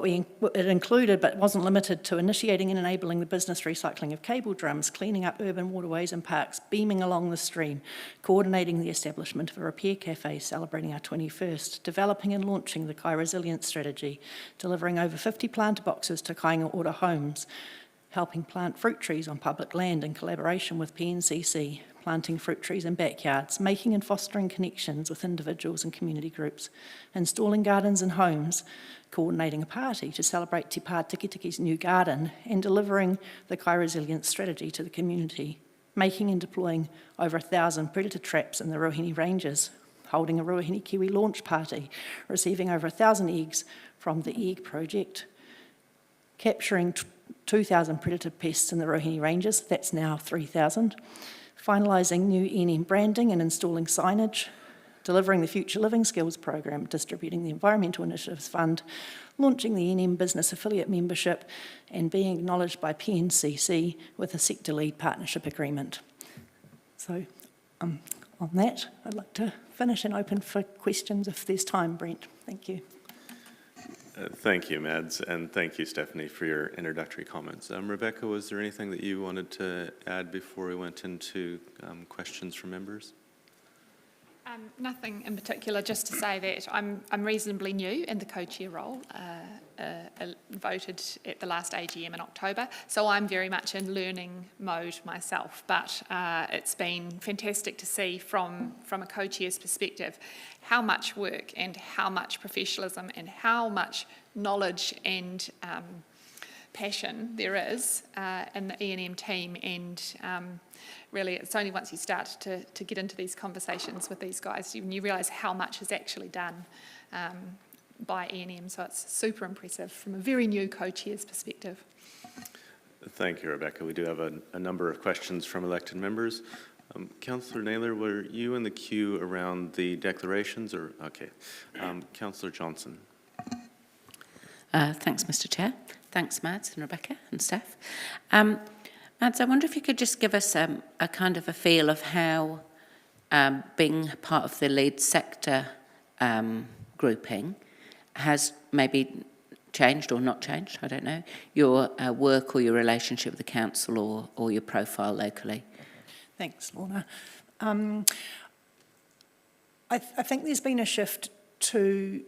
It included, but wasn't limited to, initiating and enabling the business recycling of cable drums, cleaning up urban waterways and parks, beaming along the stream, coordinating the establishment of a repair cafe celebrating our 21st, developing and launching the Kai Resilience Strategy, delivering over 50 planter boxes to Kāinga Ora homes, helping plant fruit trees on public land in collaboration with PNCC, planting fruit trees in backyards, making and fostering connections with individuals and community groups, installing gardens in homes, coordinating a party to celebrate Te Pā Tikitiki's new garden, and delivering the Kai Resilience Strategy to the community, making and deploying over 1,000 predator traps in the Ruahine Ranges, holding a Ruahine Kiwi launch party, receiving over 1,000 eggs from the Egg Project, capturing 2,000 predator pests in the Ruahine Ranges, that's now 3,000, finalising new ENM branding and installing signage, delivering the Future Living Skills Program, distributing the Environmental Initiatives Fund, launching the ENM Business Affiliate Membership, and being acknowledged by PNCC with a Sector Lead Partnership Agreement. So on that, I'd like to finish and open for questions if there's time, Brent. Thank you. Thank you, Mads, and thank you, Stephanie, for your introductory comments. Rebecca, was there anything that you wanted to add before we went into questions from members? Nothing in particular, just to say that I'm reasonably new in the co-chair role, voted at the last AGM in October, so I'm very much in learning mode myself, but it's been fantastic to see from a co-chair's perspective how much work and how much professionalism and how much knowledge and passion there is in the E&M team, and really it's only once you start to get into these conversations with these guys you realise how much is actually done by E&M, so it's super impressive from a very new co-chair's perspective. Thank you, Rebecca. We do have a number of questions from elected members. Councillor Naylor, were you in the queue around the declarations, or okay? Councillor Johnson. Thanks, Mr. Chair. Thanks, Mads and Rebecca and Steph. Mads, I wonder if you could just give us a kind of a feel of how being part of the lead sector grouping has maybe changed or not changed, I don't know, your work or your relationship with the council or your profile locally. Thanks, Lorna. I think there's been a shift to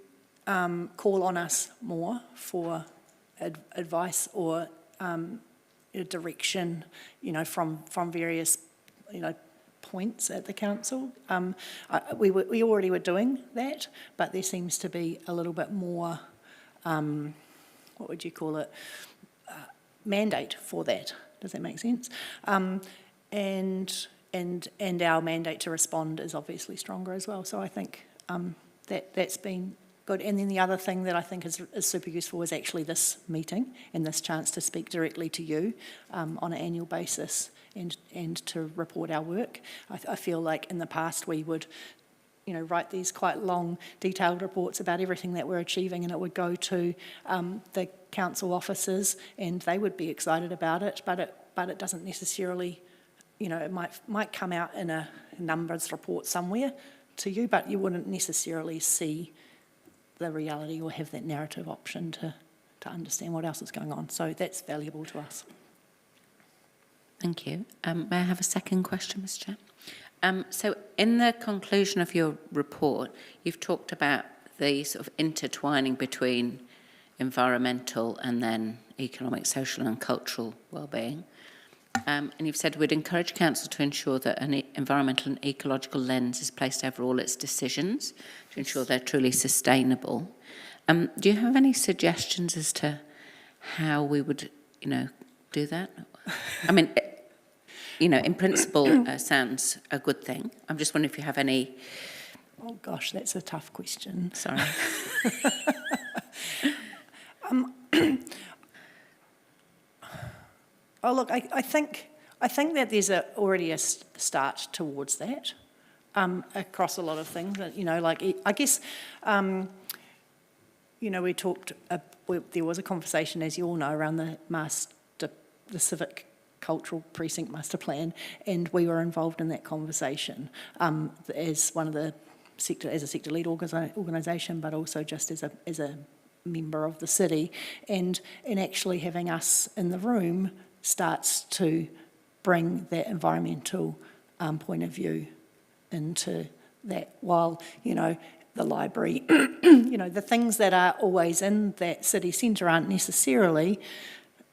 call on us more for advice or direction, from various, points at the council. We already were doing that, but there seems to be a little bit more, what would you call it, mandate for that. Does that make sense? And our mandate to respond is obviously stronger as well. So I think that's been good. And then the other thing that I think is super useful is actually this meeting and this chance to speak directly to you on an annual basis and to report our work. I feel like in the past we would write these quite long, detailed reports about everything that we're achieving, and it would go to the council officers, and they would be excited about it. But it doesn't necessarily, it might come out in a numbers report somewhere to you, but you wouldn't necessarily see the reality or have that narrative option to understand what else is going on. So that's valuable to us. Thank you. May I have a second question, Mr. Chair? So in the conclusion of your report, you've talked about the sort of intertwining between environmental and then economic, social and cultural wellbeing. And you've said we'd encourage council to ensure that an environmental and ecological lens is placed over all its decisions to ensure they're truly sustainable. Do you have any suggestions as to how we would, do that? I mean, in principle, sounds a good thing. I'm just wondering if you have any... Oh gosh, that's a tough question. Sorry. Oh look, I think that there's already a start towards that across a lot of things. I guess we talked. There was a conversation, as you all know, around the civic cultural precinct master plan, and we were involved in that conversation as one of the sector lead organisation, but also just as a member of the city, and actually having us in the room starts to bring that environmental point of view into that, while, you know, the library, you know, the things that are always in that city centre aren't necessarily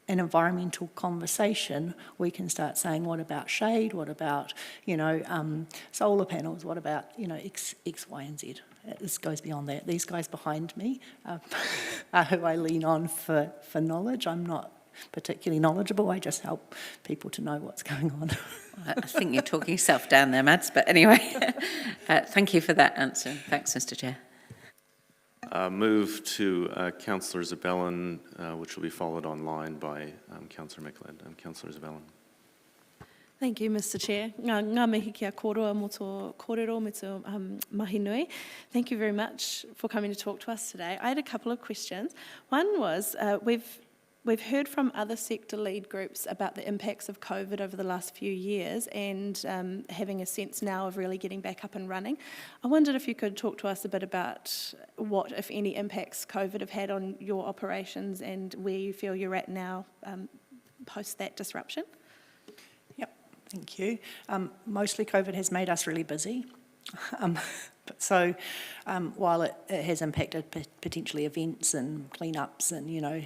an environmental conversation. We can start saying, what about shade? What about, you know, solar panels? What about, you know, X, Y, and Z? This goes beyond that. These guys behind me are who I lean on for knowledge. I'm not particularly knowledgeable. I just help people to know what's going on. I think you're talking yourself down there, Mads, but anyway, thank you for that answer. Thanks, Mr Chair. Move to Councillor Zabellan, which will be followed online by Councillor McLeod. Councillor Zabellan. Thank you, Mr Chair. Ngā mihi kia koroa mo tō kōrero me tō mahi nui. Thank you very much for coming to talk to us today. I had a couple of questions. One was, we've heard from other sector lead groups about the impacts of COVID over the last few years, and having a sense now of really getting back up and running. I wondered if you could talk to us a bit about what, if any, impacts COVID have had on your operations and where you feel you're at now post that disruption. Yep, thank you. Mostly COVID has made us really busy. So while it has impacted potentially events and cleanups and, you know,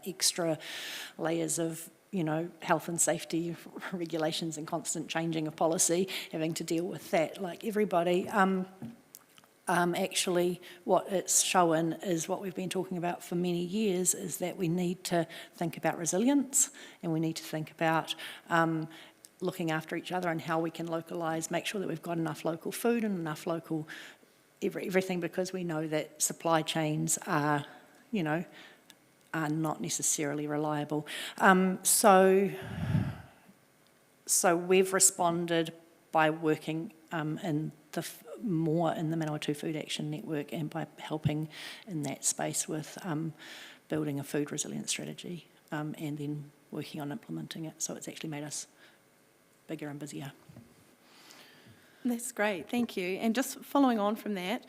extra layers of, you know, health and safety regulations and constant changing of policy, having to deal with that like everybody, actually what it's shown is what we've been talking about for many years, is that we need to think about resilience, and we need to think about looking after each other and how we can localise, make sure that we've got enough local food and enough local everything, because we know that supply chains are, you know, are not necessarily reliable. So we've responded by working more in the Manawatu Food Action Network, and by helping in that space with building a food resilience strategy, and then working on implementing it. So it's actually made us bigger and busier. That's great, thank you. And just following on from that,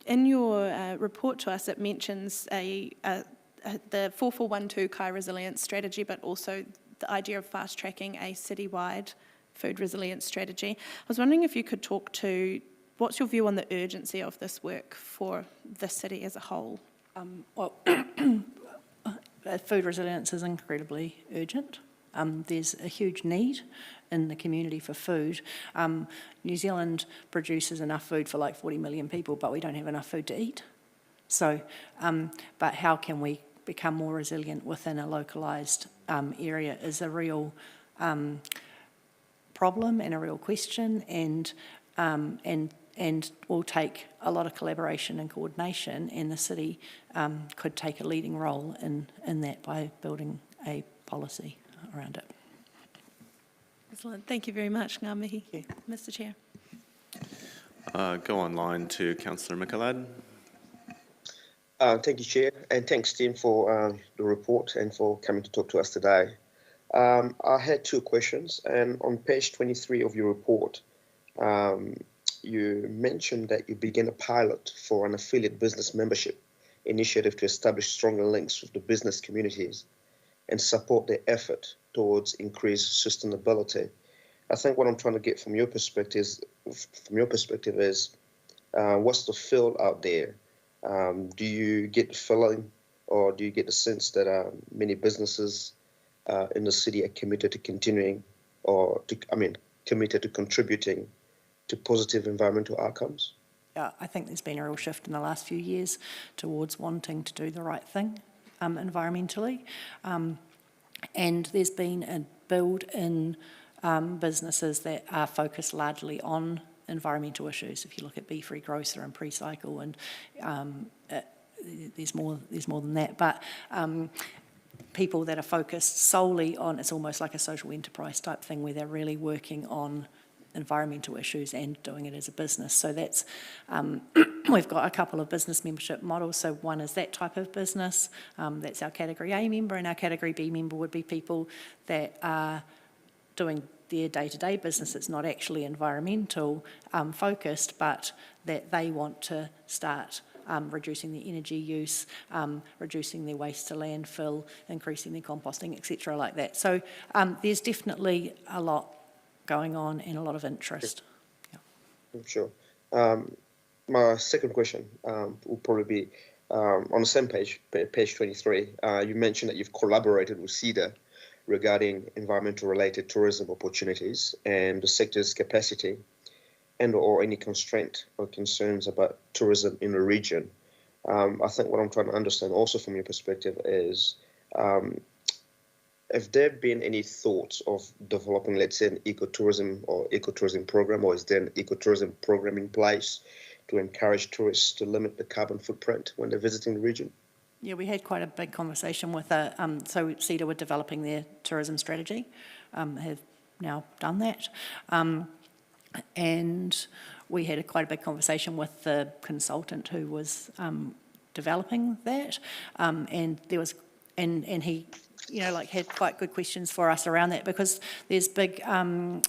in your report to us, it mentions the 4412 Kai Resilience Strategy, but also the idea of fast-tracking a citywide food resilience strategy. I was wondering if you could talk to, what's your view on the urgency of this work for the city as a whole? Well, food resilience is incredibly urgent. There's a huge need in the community for food. New Zealand produces enough food for like 40 million people, but we don't have enough food to eat. So, but how can we become more resilient within a localised area is a real problem and a real question, and will take a lot of collaboration and coordination, and the city could take a leading role in that by building a policy around it. Excellent. Thank you very much, Ngā mihi, Mr Chair. Go online to Councillor McLeod. Thank you, Chair, and thanks, Tim, for the report and for coming to talk to us today. I had two questions, and on page 23 of your report, you mentioned that you began a pilot for an affiliate business membership initiative to establish stronger links with the business communities and support their effort towards increased sustainability. I think what I'm trying to get from your perspective is, what's the feel out there? Do you get the feeling, or do you get the sense that many businesses in the city are committed to continuing, committed to contributing to positive environmental outcomes? Yeah, I think there's been a real shift in the last few years towards wanting to do the right thing environmentally. And there's been a build in businesses that are focused largely on environmental issues. If you look at Be Free Grocer and Pre-Cycle, and there's more than that. But people that are focused solely on, it's almost like a social enterprise type thing, where they're really working on environmental issues and doing it as a business. So that's, we've got a couple of business membership models. So one is that type of business, that's our Category A member, and our Category B member would be people that are doing their day-to-day business. It's not actually environmental focused, but that they want to start reducing the energy use, reducing their waste to landfill, increasing their composting, etc. like that. So there's definitely a lot going on and a lot of interest. Yeah. I'm sure. My second question will probably be on the same page 23. You mentioned that you've collaborated with CEDA regarding environmental-related tourism opportunities and the sector's capacity and or any constraint or concerns about tourism in the region. I think what I'm trying to understand also from your perspective is, have there been any thoughts of developing, let's say, an ecotourism program, or is there an ecotourism program in place to encourage tourists to limit the carbon footprint when they're visiting the region? Yeah, we had quite a big conversation with, so CEDA were developing their tourism strategy, have now done that. And we had quite a big conversation with the consultant who was developing that. And there was, and he, had quite good questions for us around that, because there's big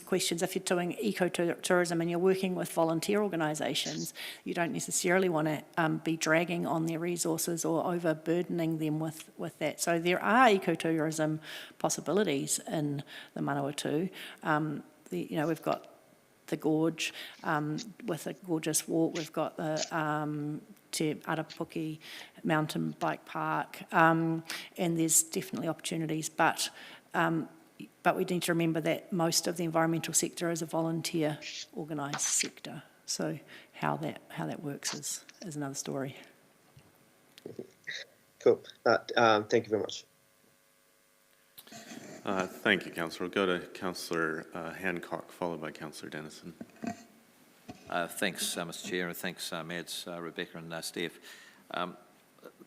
questions if you're doing ecotourism and you're working with volunteer organisations. You don't necessarily want to be dragging on their resources or overburdening them with that. So there are ecotourism possibilities in the Manawatu. We've got the gorge with a gorgeous walk. We've got the Te Arapuki mountain bike park, and there's definitely opportunities, but we need to remember that most of the environmental sector is a volunteer organised sector. So how that works is another story. Cool. Thank you very much. Thank you, Councillor. We'll go to Councillor Hancock, followed by Councillor Dennison. Thanks, Mr. Chair, and thanks, Mads, Rebecca and Steph.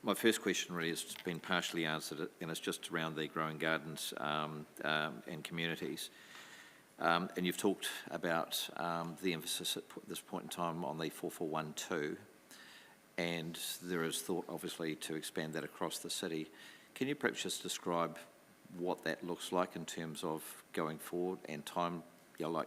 My first question really has been partially answered, and it's just around the growing gardens and communities. And you've talked about the emphasis at this point in time on the 4412, and there is thought, obviously, to expand that across the city. Can you perhaps just describe what that looks like in terms of going forward and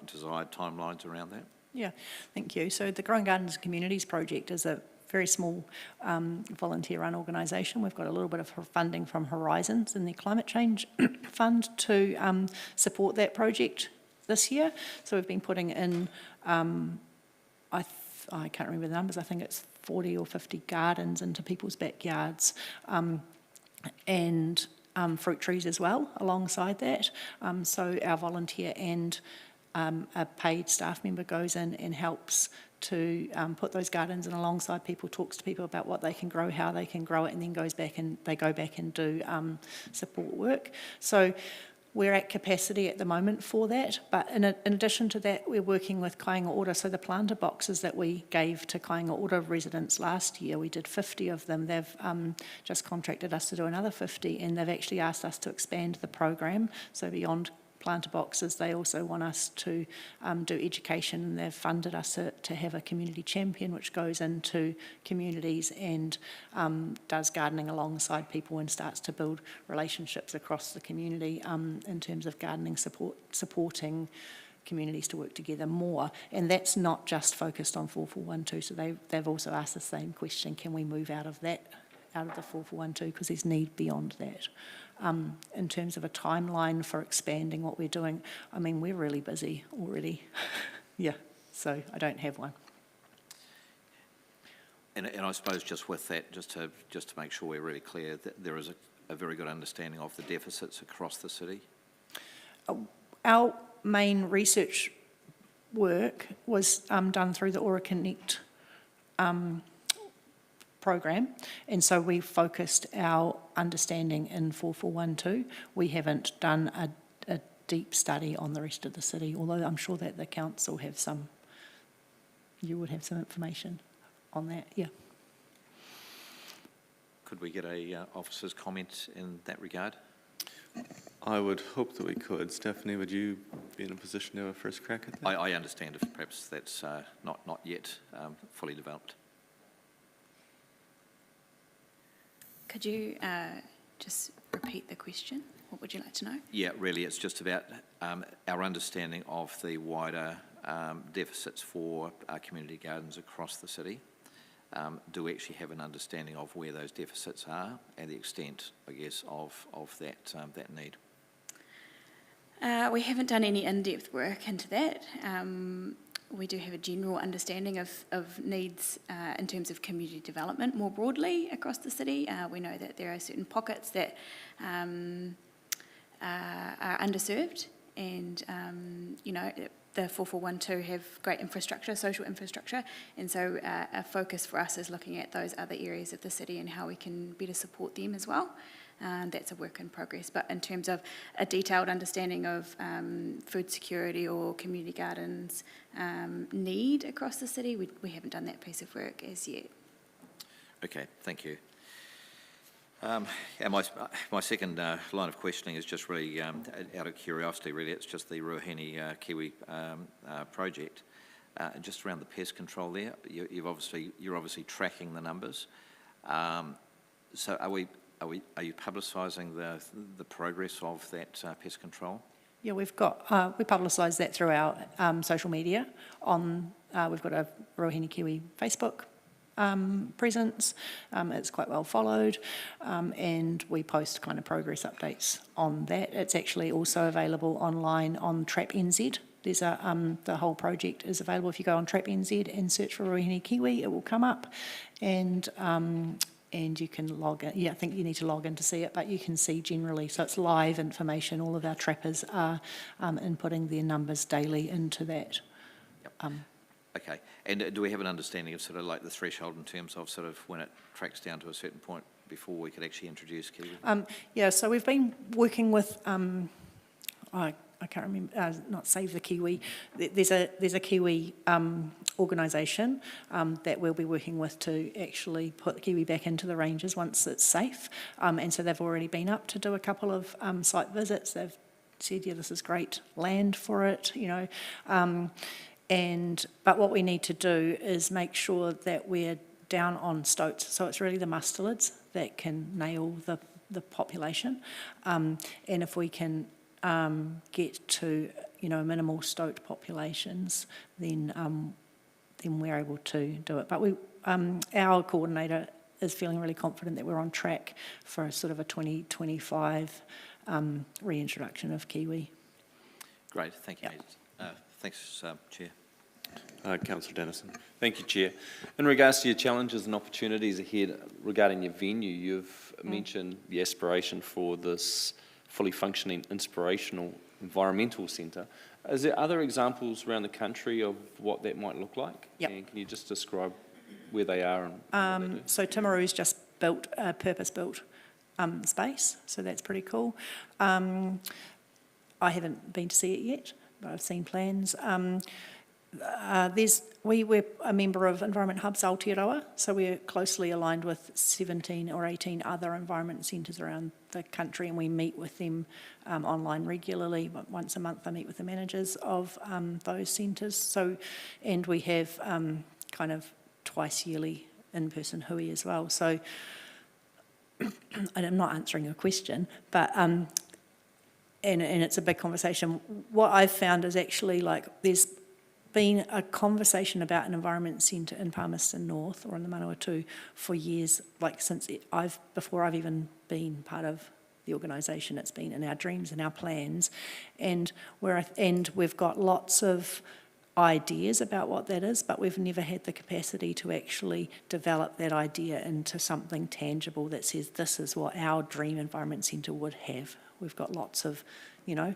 desired timelines around that? Yeah, thank you. So the Growing Gardens and Communities project is a very small volunteer-run organisation. We've got a little bit of funding from Horizons in their climate change fund to support that project this year. So we've been putting in, I can't remember the numbers, I think it's 40 or 50 gardens into people's backyards, and fruit trees as well alongside that. So our volunteer and a paid staff member goes in and helps to put those gardens in alongside people, talks to people about what they can grow, how they can grow it, and then they go back and do support work. So we're at capacity at the moment for that, but in addition to that, we're working with Kāinga Ora. So the planter boxes that we gave to Kāinga Ora residents last year, we did 50 of them. They've just contracted us to do another 50, and they've actually asked us to expand the program. So beyond planter boxes, they also want us to do education, and they've funded us to have a community champion which goes into communities and does gardening alongside people and starts to build relationships across the community in terms of gardening supporting communities to work together more. And that's not just focused on 4412, so they've also asked the same question, can we move out of the 4412, because there's need beyond that. In terms of a timeline for expanding what we're doing, I mean, we're really busy already. Yeah, so I don't have one. And I suppose just with that, just to make sure we're really clear, that there is a very good understanding of the deficits across the city. Our main research work was done through the Ora Connect program, and so we focused our understanding in 4412. We haven't done a deep study on the rest of the city, although I'm sure that the council have you would have some information on that, yeah. Could we get a officer's comment in that regard? I would hope that we could. Stephanie, would you be in a position to have a first crack at that? I understand if perhaps that's not yet fully developed. Could you just repeat the question? What would you like to know? Yeah, really, it's just about our understanding of the wider deficits for our community gardens across the city. do we actually have an understanding of where those deficits are and the extent, I guess, of that need? We haven't done any in-depth work into that. We do have a general understanding of needs in terms of community development more broadly across the city. We know that there are certain pockets that are underserved, and the 4412 have great infrastructure, social infrastructure, and so a focus for us is looking at those other areas of the city and how we can better support them as well. That's a work in progress, but in terms of a detailed understanding of food security or community gardens need across the city, we haven't done that piece of work as yet. Okay, thank you. And my second line of questioning is just really out of curiosity, really. It's just the Ruahine Kiwi project. Just around the pest control there, you're obviously tracking the numbers. So are you publicising the progress of that pest control? Yeah, we publicise that through our social media. We've got a Ruahine Kiwi Facebook presence. It's quite well followed, and we post kind of progress updates on that. It's actually also available online on Trap NZ. There's the whole project is available. If you go on Trap NZ and search for Ruahine Kiwi, it will come up, and you can log in. Yeah, I think you need to log in to see it, but you can see generally. So it's live information. All of our trappers are inputting their numbers daily into that. Yep. Okay, and do we have an understanding of sort of like the threshold in terms of sort of when it tracks down to a certain point before we could actually introduce Kiwi? Yeah, so we've been working with, I can't remember, not Save the Kiwi. There's a Kiwi organisation that we'll be working with to actually put the Kiwi back into the ranges once it's safe. And so they've already been up to do a couple of site visits. They've said, yeah, this is great land for it, you know. But what we need to do is make sure that we're down on stoats. So it's really the mustelids that can nail the population. And if we can get to, you know, minimal stoat populations, then we're able to do it. But our coordinator is feeling really confident that we're on track for a sort of a 2025 reintroduction of Kiwi. Great, thank you. Yep. Thanks, Chair. Councillor Dennison. Thank you, Chair. In regards to your challenges and opportunities ahead regarding your venue, you've mentioned the aspiration for this fully functioning inspirational environmental centre. Is there other examples around the country of what that might look like? Yep. And can you just describe where they are? And what they do? So Timaru's just built a purpose-built space, so that's pretty cool. I haven't been to see it yet, but I've seen plans. We're a member of Environment Hubs Aotearoa, so we're closely aligned with 17 or 18 other environment centres around the country, and we meet with them online regularly. But once a month I meet with the managers of those centres. So, and we have kind of twice yearly in-person hui as well. So I'm not answering your question, but and it's a big conversation. What I've found is actually like there's been a conversation about an environment centre in Palmerston North or in the Manawatu for years, like before I've even been part of the organisation. It's been in our dreams and our plans, and we've got lots of ideas about what that is, but we've never had the capacity to actually develop that idea into something tangible that says this is what our dream environment centre would have. We've got lots of, you know,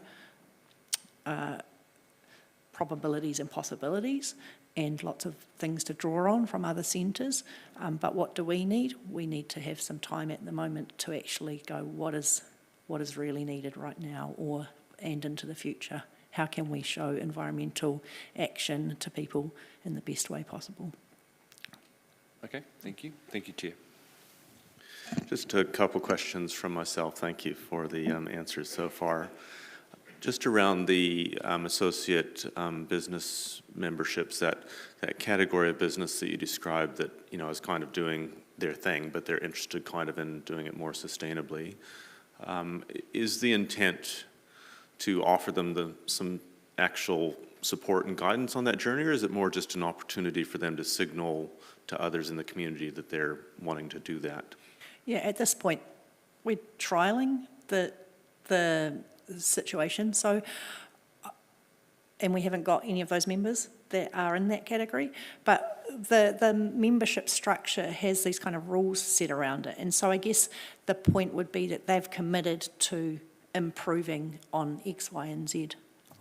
probabilities and possibilities and lots of things to draw on from other centres. But what do we need? We need to have some time at the moment to actually go, what is really needed right now and into the future? How can we show environmental action to people in the best way possible? Okay, thank you. Thank you, Chair. Just a couple questions from myself. Thank you for the answers so far. Just around the associate business memberships, that category of business that you described that, you know, is kind of doing their thing, but they're interested kind of in doing it more sustainably. Is the intent to offer them some actual support and guidance on that journey, or is it more just an opportunity for them to signal to others in the community that they're wanting to do that? Yeah, at this point, we're trialling the situation, so, and we haven't got any of those members that are in that category, but the membership structure has these kind of rules set around it, and so I guess the point would be that they've committed to improving on X, Y, and Z,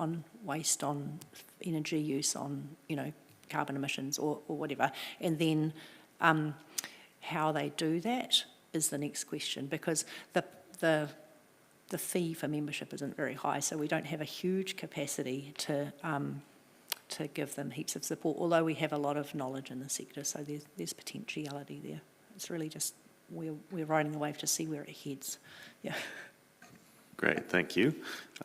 on waste, on energy use, on, you know, carbon emissions or whatever, and then how they do that is the next question, because the fee for membership isn't very high, so we don't have a huge capacity to give them heaps of support, although we have a lot of knowledge in the sector, so there's potentiality there. It's really just, we're riding the wave to see where it heads. Yeah. Great, thank you.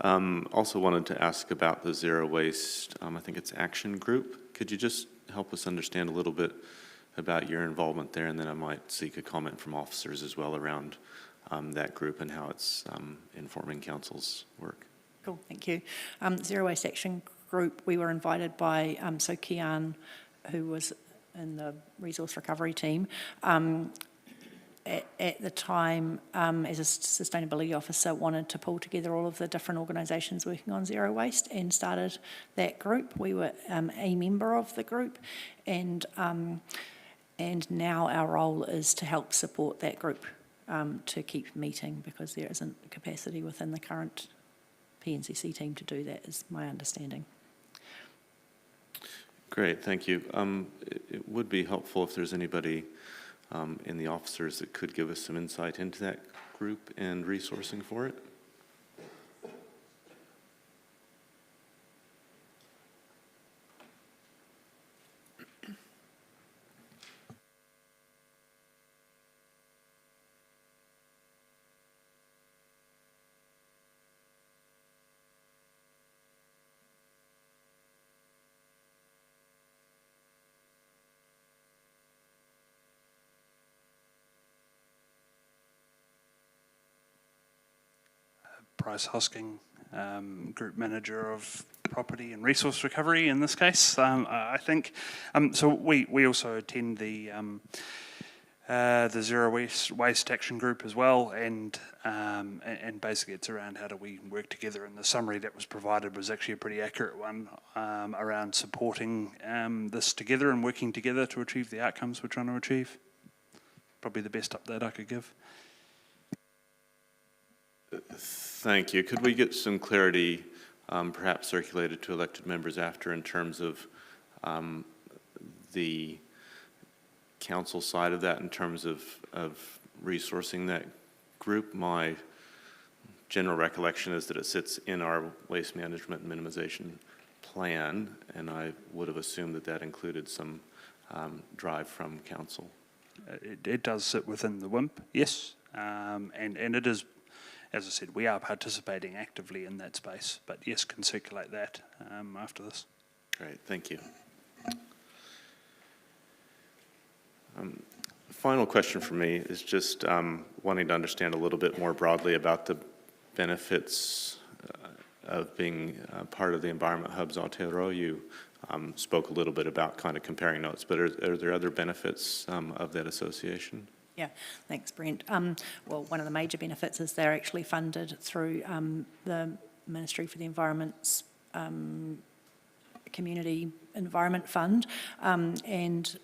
Also wanted to ask about the Zero Waste, I think it's Action Group. Could you just help us understand a little bit about your involvement there, and then I might seek a comment from officers as well around that group and how it's informing council's work. Cool, thank you. Zero Waste Action Group, we were invited by, so Kian, who was in the resource recovery team, at the time, as a sustainability officer, wanted to pull together all of the different organisations working on zero waste and started that group. We were a member of the group, and now our role is to help support that group to keep meeting, because there isn't capacity within the current PNCC team to do that, is my understanding. Great, thank you. It would be helpful if there's anybody in the officers that could give us some insight into that group and resourcing for it. Bryce Hosking, Group Manager of Property and Resource Recovery in this case. I think, so we also attend the Zero Waste Action Group as well, and basically it's around how do we work together, and the summary that was provided was actually a pretty accurate one around supporting this together and working together to achieve the outcomes we're trying to achieve. Probably the best update I could give. Thank you. Could we get some clarity, perhaps circulated to elected members after, in terms of the council side of that, in terms of resourcing that group? My general recollection is that it sits in our waste management and minimization plan, and I would have assumed that that included some drive from council. It does sit within the WIMP, yes, and it is. As I said, we are participating actively in that space, but yes, can circulate that after this. Great, thank you. Final question for me is just wanting to understand a little bit more broadly about the benefits of being part of the Environment Hubs Aotearoa. You spoke a little bit about kind of comparing notes, but are there other benefits of that association? Yeah, thanks, Brent. Well, one of the major benefits is they're actually funded through the Ministry for the Environment's Community Environment Fund, and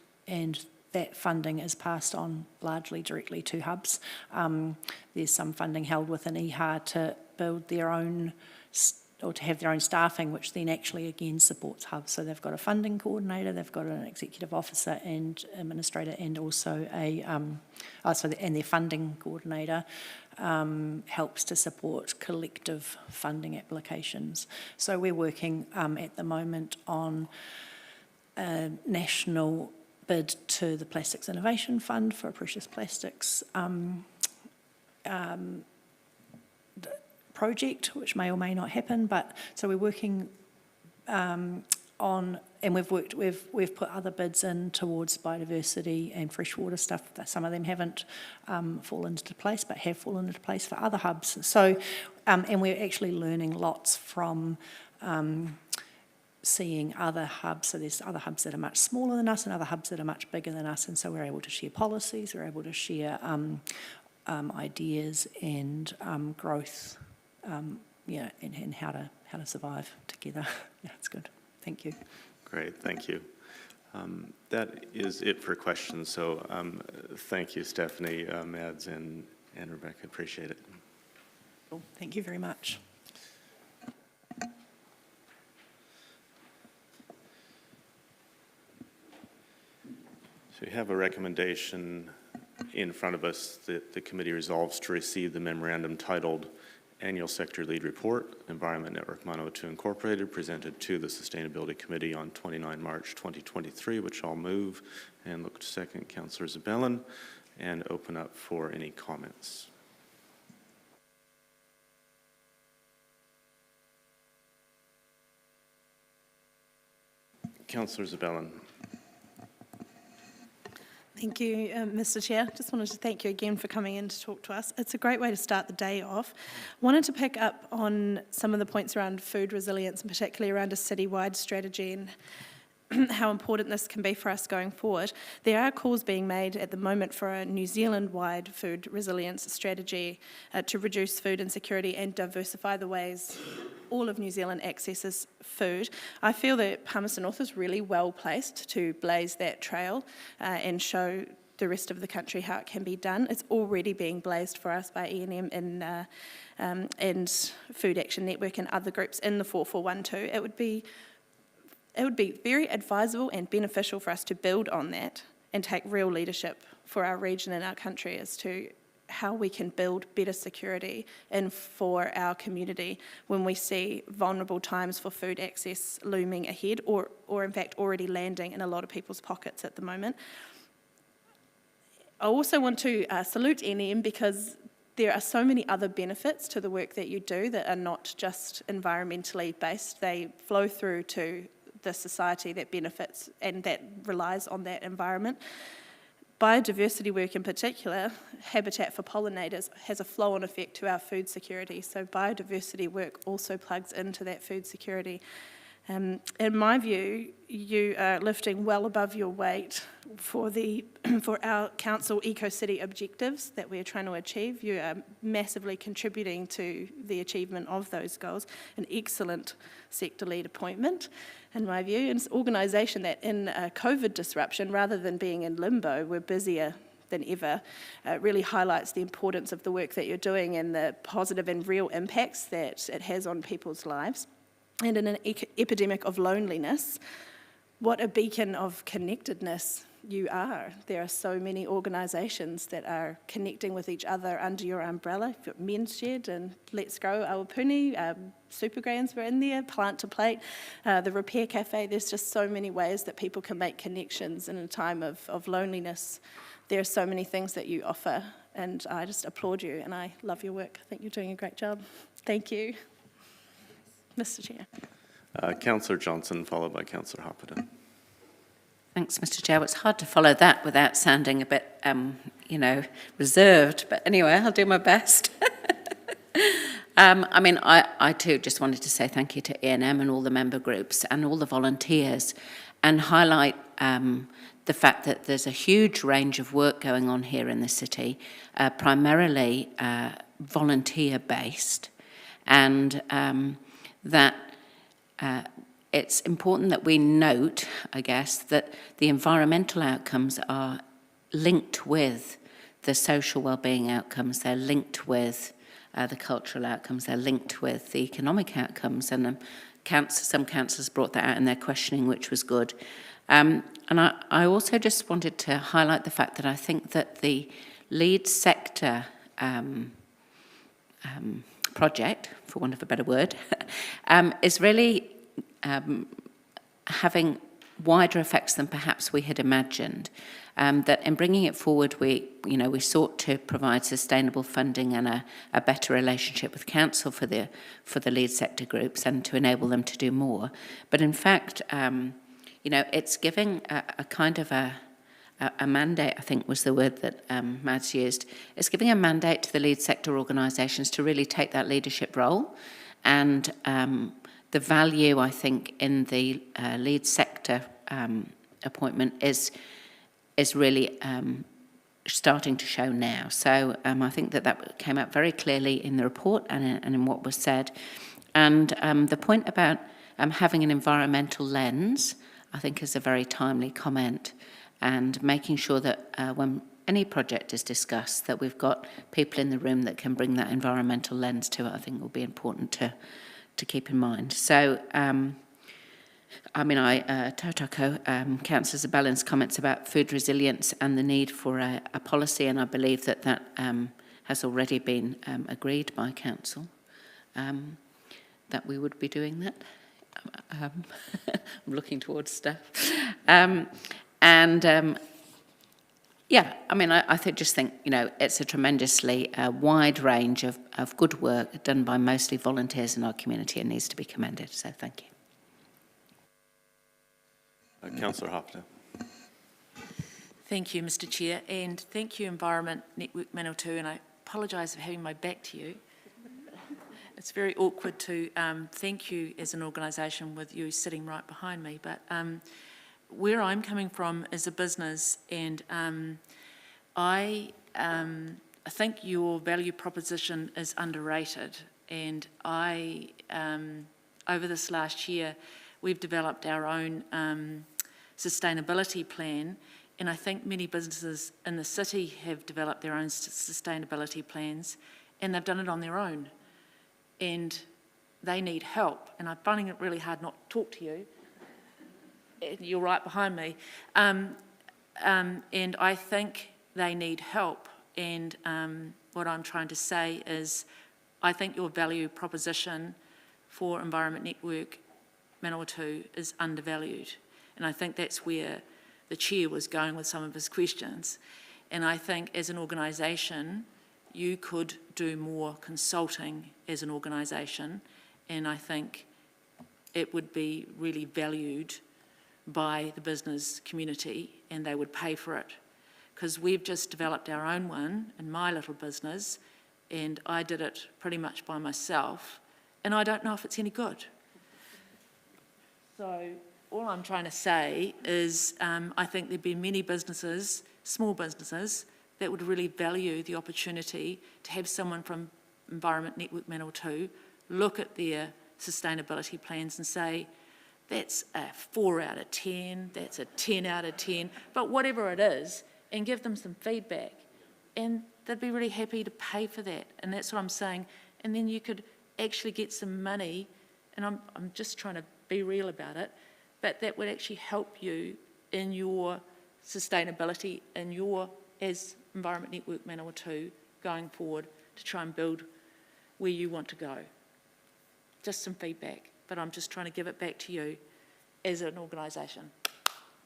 that funding is passed on largely directly to hubs. There's some funding held within EHA to build their own or to have their own staffing, which then actually again supports hubs. So they've got a funding coordinator, they've got an executive officer and administrator, and also and their funding coordinator helps to support collective funding applications. So we're working at the moment on a national bid to the Plastics Innovation Fund for precious plastics project, which may or may not happen, but so we're working on, and we've put other bids in towards biodiversity and freshwater stuff. Some of them haven't fallen into place, but have fallen into place for other hubs. So, and we're actually learning lots from seeing other hubs. So there's other hubs that are much smaller than us and other hubs that are much bigger than us, and so we're able to share policies, we're able to share ideas and growth, and how to survive together. Yeah, it's good. Thank you. Great, thank you. That is it for questions. So thank you, Stephanie, Mads, and Rebecca. Appreciate it. Cool. Thank you very much. So we have a recommendation in front of us that the committee resolves to receive the memorandum titled Annual Sector Lead Report, Environment Network 902 Incorporated, presented to the Sustainability Committee on 29 March 2023, which I'll move and look to second Councillor Zabelin and open up for any comments. Councillor Zabelin. Thank you, Mr. Chair. Just wanted to thank you again for coming in to talk to us. It's a great way to start the day off. Wanted to pick up on some of the points around food resilience, and particularly around a citywide strategy and how important this can be for us going forward. There are calls being made at the moment for a New Zealand-wide food resilience strategy to reduce food insecurity and diversify the ways all of New Zealand accesses food. I feel that Palmerston North is really well placed to blaze that trail and show the rest of the country how it can be done. It's already being blazed for us by E&M and Food Action Network and other groups in the 4412. It would be very advisable and beneficial for us to build on that and take real leadership for our region and our country as to how we can build better security and for our community when we see vulnerable times for food access looming ahead or in fact already landing in a lot of people's pockets at the moment. I also want to salute E&M because there are so many other benefits to the work that you do that are not just environmentally based. They flow through to the society that benefits and that relies on that environment. Biodiversity work in particular, Habitat for Pollinators, has a flow-on effect to our food security. So biodiversity work also plugs into that food security. In my view, you are lifting well above your weight for our council eco-city objectives that we're trying to achieve. You are massively contributing to the achievement of those goals. An excellent sector lead appointment, in my view. And it's an organisation that in a COVID disruption, rather than being in limbo, we're busier than ever. Really highlights the importance of the work that you're doing and the positive and real impacts that it has on people's lives. And in an epidemic of loneliness, what a beacon of connectedness you are. There are so many organisations that are connecting with each other under your umbrella. You've got Men's Shed and Let's Grow Awapuni, Supergrains were in there, Plant to Plate, the Repair Cafe. There's just so many ways that people can make connections in a time of loneliness. There are so many things that you offer, and I just applaud you and I love your work. I think you're doing a great job. Thank you. Mr. Chair. Councillor Johnson, followed by Councillor Hopperton. Thanks, Mr. Chair. Well, it's hard to follow that without sounding a bit, reserved. But anyway, I'll do my best. I too just wanted to say thank you to E&M and all the member groups and all the volunteers and highlight the fact that there's a huge range of work going on here in the city, primarily volunteer-based, and that it's important that we note, I guess, that the environmental outcomes are linked with the social wellbeing outcomes, they're linked with the cultural outcomes, they're linked with the economic outcomes, and some councillors brought that out in their questioning, which was good. And I also just wanted to highlight the fact that I think that the lead sector project, for want of a better word, is really having wider effects than perhaps we had imagined. That in bringing it forward, we sought to provide sustainable funding and a better relationship with council for the lead sector groups and to enable them to do more. But in fact, it's giving a kind of a mandate, I think was the word that Mads used. It's giving a mandate to the lead sector organisations to really take that leadership role and the value, I think, in the lead sector appointment is really starting to show now. So I think that came out very clearly in the report and in what was said. And the point about having an environmental lens, I think, is a very timely comment, and making sure that when any project is discussed, that we've got people in the room that can bring that environmental lens to it, I think will be important to keep in mind. So, I tautoko Councillor Zabelin's comments about food resilience and the need for a policy, and I believe that has already been agreed by Council, that we would be doing that. I'm looking towards staff. Yeah, I mean, I just think, you know, it's a tremendously wide range of good work done by mostly volunteers in our community and needs to be commended. So thank you. Councillor Hopner. Thank you, Mr. Chair, and thank you, Environment Network Manawatu, and I apologise for having my back to you. It's very awkward to thank you as an organisation with you sitting right behind me, but where I'm coming from is a business, and I think your value proposition is underrated, and over this last year, we've developed our own sustainability plan, and I think many businesses in the city have developed their own sustainability plans, and they've done it on their own, and they need help, and I'm finding it really hard not to talk to you. You're right behind me, and I think they need help, and what I'm trying to say is I think your value proposition for Environment Network Manawatu is undervalued, and I think that's where the Chair was going with some of his questions, and I think as an organisation you could do more consulting as an organisation, and I think it would be really valued by the business community, and they would pay for it. Because we've just developed our own one in my little business, and I did it pretty much by myself, and I don't know if it's any good. So all I'm trying to say is I think there'd be many businesses, small businesses, that would really value the opportunity to have someone from Environment Network Manawatu look at their sustainability plans and say, that's a 4 out of 10, that's a 10 out of 10, but whatever it is, and give them some feedback. And they'd be really happy to pay for that, and that's what I'm saying. And then you could actually get some money, and I'm just trying to be real about it, but that would actually help you in your sustainability and your, as Environment Network Manawatu, going forward to try and build where you want to go. Just some feedback, but I'm just trying to give it back to you as an organisation.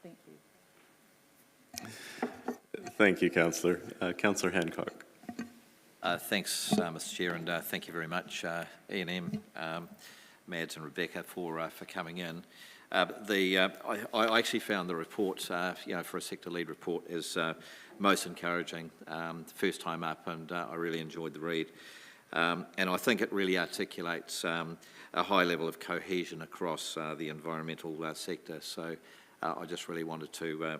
Thank you. Thank you, Councillor. Councillor Hancock. Thanks, Mr. Chair, and thank you very much, E&M, Mads and Rebecca, for coming in. I actually found the report, for a sector lead report, is most encouraging. First time up, and I really enjoyed the read. And I think it really articulates a high level of cohesion across the environmental sector. So I just really wanted to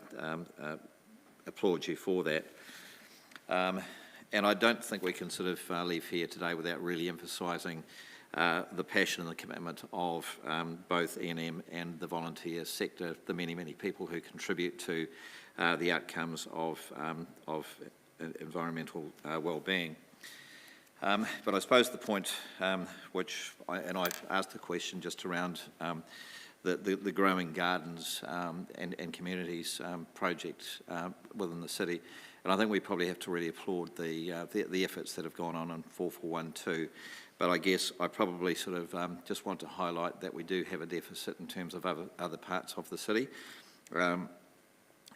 applaud you for that. And I don't think we can sort of leave here today without really emphasising the passion and the commitment of both E&M and the volunteer sector, the many, many people who contribute to the outcomes of environmental well-being. But I suppose the point I've asked the question just around the Growing Gardens and Communities project within the city, and I think we probably have to really applaud the efforts that have gone on in 4412. But I guess I probably sort of just want to highlight that we do have a deficit in terms of other parts of the city,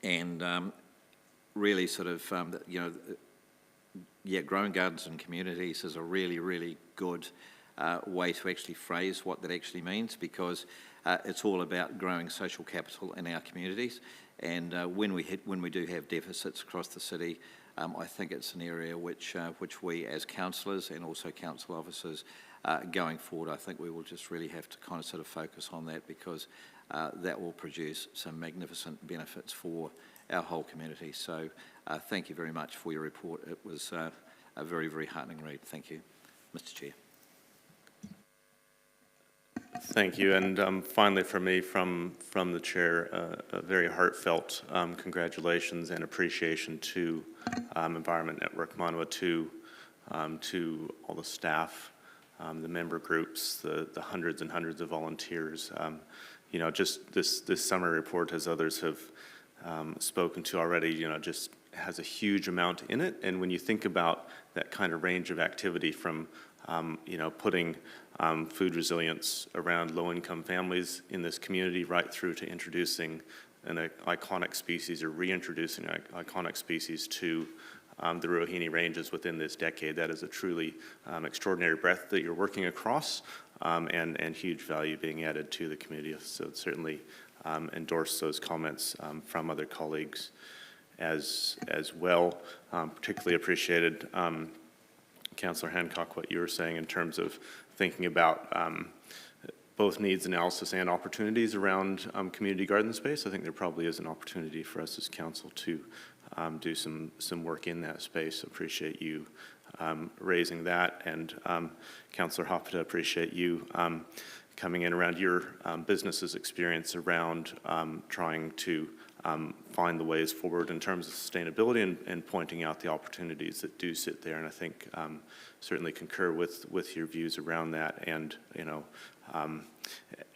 and really sort of Growing Gardens and Communities is a really, really good way to actually phrase what that actually means, because it's all about growing social capital in our communities. And when we do have deficits across the city, I think it's an area which we as councillors and also council officers going forward, I think we will just really have to kind of sort of focus on that, because that will produce some magnificent benefits for our whole community. So thank you very much for your report. It was a very, very heartening read. Thank you, Mr. Chair. Thank you. And finally, for me, from the chair, a very heartfelt congratulations and appreciation to Environment Network Manawa, to all the staff, the member groups, the hundreds and hundreds of volunteers. You know, just this summary report, as others have spoken to already, you know, just has a huge amount in it. And when you think about that kind of range of activity from, you know, putting food resilience around low-income families in this community, right through to introducing an iconic species or reintroducing an iconic species to the Ruahine Ranges within this decade, that is a truly extraordinary breadth that you're working across, and huge value being added to the community. So certainly endorse those comments from other colleagues as well. Particularly appreciated, Councillor Hancock, what you were saying in terms of thinking about both needs analysis and opportunities around community garden space. I think there probably is an opportunity for us as council to do some work in that space. Appreciate you raising that. And Councillor Hopita, appreciate you coming in around your business's experience around trying to find the ways forward in terms of sustainability and pointing out the opportunities that do sit there. And I think certainly concur with your views around that. And, you know,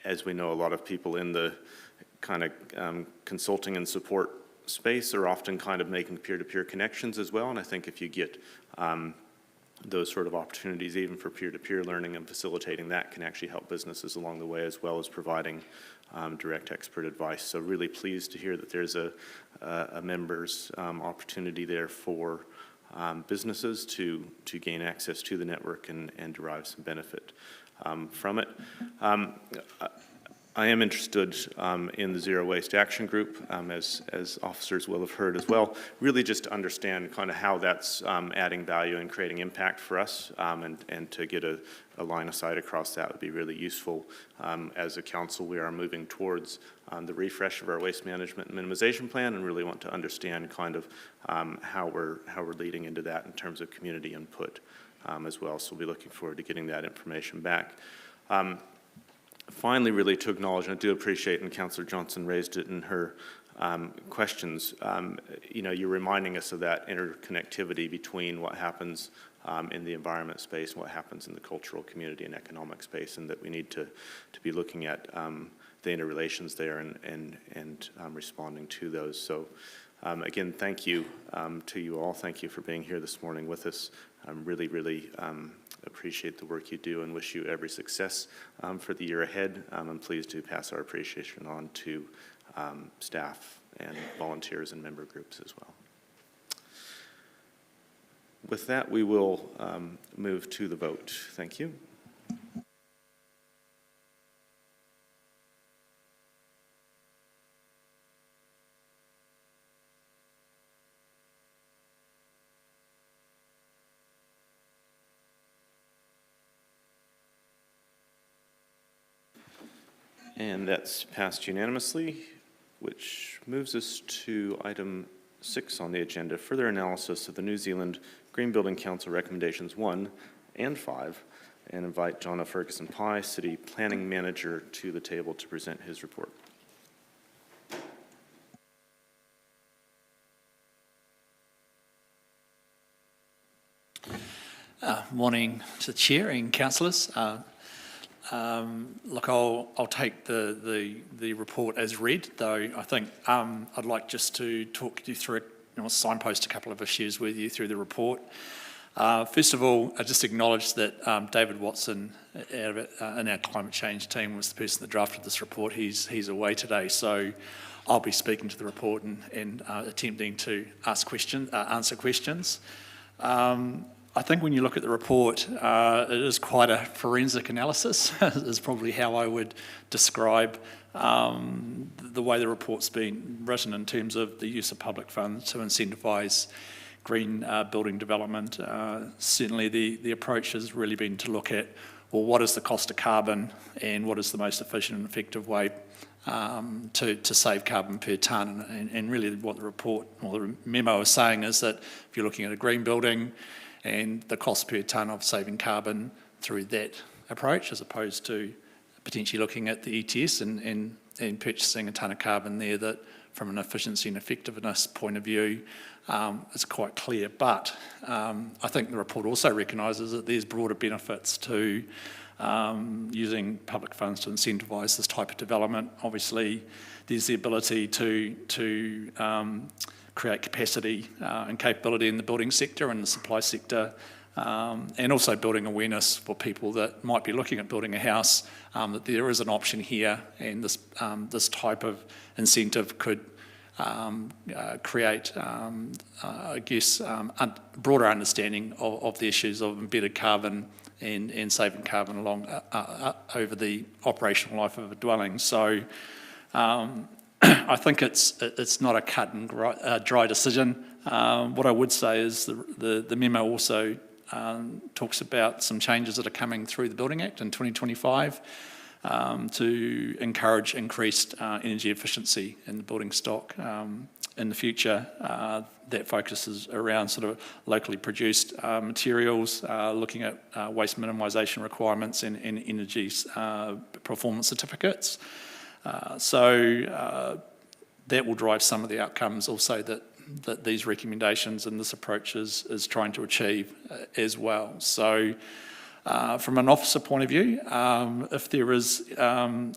as we know, a lot of people in the kind of consulting and support space are often kind of making peer-to-peer connections as well. And I think if you get those sort of opportunities, even for peer-to-peer learning and facilitating that, can actually help businesses along the way, as well as providing direct expert advice. So really pleased to hear that there's a member's opportunity there for businesses to gain access to the network and derive some benefit from it. I am interested in the Zero Waste Action Group, as officers will have heard as well, really just to understand kind of how that's adding value and creating impact for us, and to get a line of sight across that would be really useful. As a council, we are moving towards the refresh of our waste management and minimization plan, and really want to understand kind of how we're leading into that in terms of community input as well. So we'll be looking forward to getting that information back. Finally, really to acknowledge, and I do appreciate, and Councillor Johnson raised it in her questions, you know, you're reminding us of that interconnectivity between what happens in the environment space and what happens in the cultural community and economic space, and that we need to be looking at the interrelations there and responding to those. So again, thank you to you all. Thank you for being here this morning with us. Really appreciate the work you do and wish you every success for the year ahead. I'm pleased to pass our appreciation on to staff and volunteers and member groups as well. With that, we will move to the vote. Thank you. And that's passed unanimously, which moves us to item 6 on the agenda, further analysis of the New Zealand Green Building Council recommendations 1 and 5, and invite John Ferguson Pye, City Planning Manager, to the table to present his report. Morning to the Chair and councillors. Look, I'll take the report as read, though I think I'd like just to talk you through, signpost a couple of issues with you through the report. First of all, I just acknowledge that David Watson in our climate change team was the person that drafted this report. He's away today, so I'll be speaking to the report and attempting to answer questions. I think when you look at the report, it is quite a forensic analysis, is probably how I would describe the way the report's been written in terms of the use of public funds to incentivise green building development. Certainly the approach has really been to look at, well, what is the cost of carbon and what is the most efficient and effective way to save carbon per tonne. And really what the report or the memo is saying is that if you're looking at a green building and the cost per tonne of saving carbon through that approach, as opposed to potentially looking at the ETS and purchasing a tonne of carbon there, that from an efficiency and effectiveness point of view is quite clear. But I think the report also recognises that there's broader benefits to using public funds to incentivise this type of development. Obviously, there's the ability to create capacity and capability in the building sector and the supply sector, and also building awareness for people that might be looking at building a house, that there is an option here, and this type of incentive could create, I guess, broader understanding of the issues of embedded carbon and saving carbon along over the operational life of a dwelling. So I think it's not a cut and dry decision. What I would say is the memo also talks about some changes that are coming through the Building Act in 2025 to encourage increased energy efficiency in the building stock in the future. That focuses around sort of locally produced materials, looking at waste minimisation requirements and energy performance certificates. So that will drive some of the outcomes also that these recommendations and this approach is trying to achieve as well. So from an officer point of view, if there is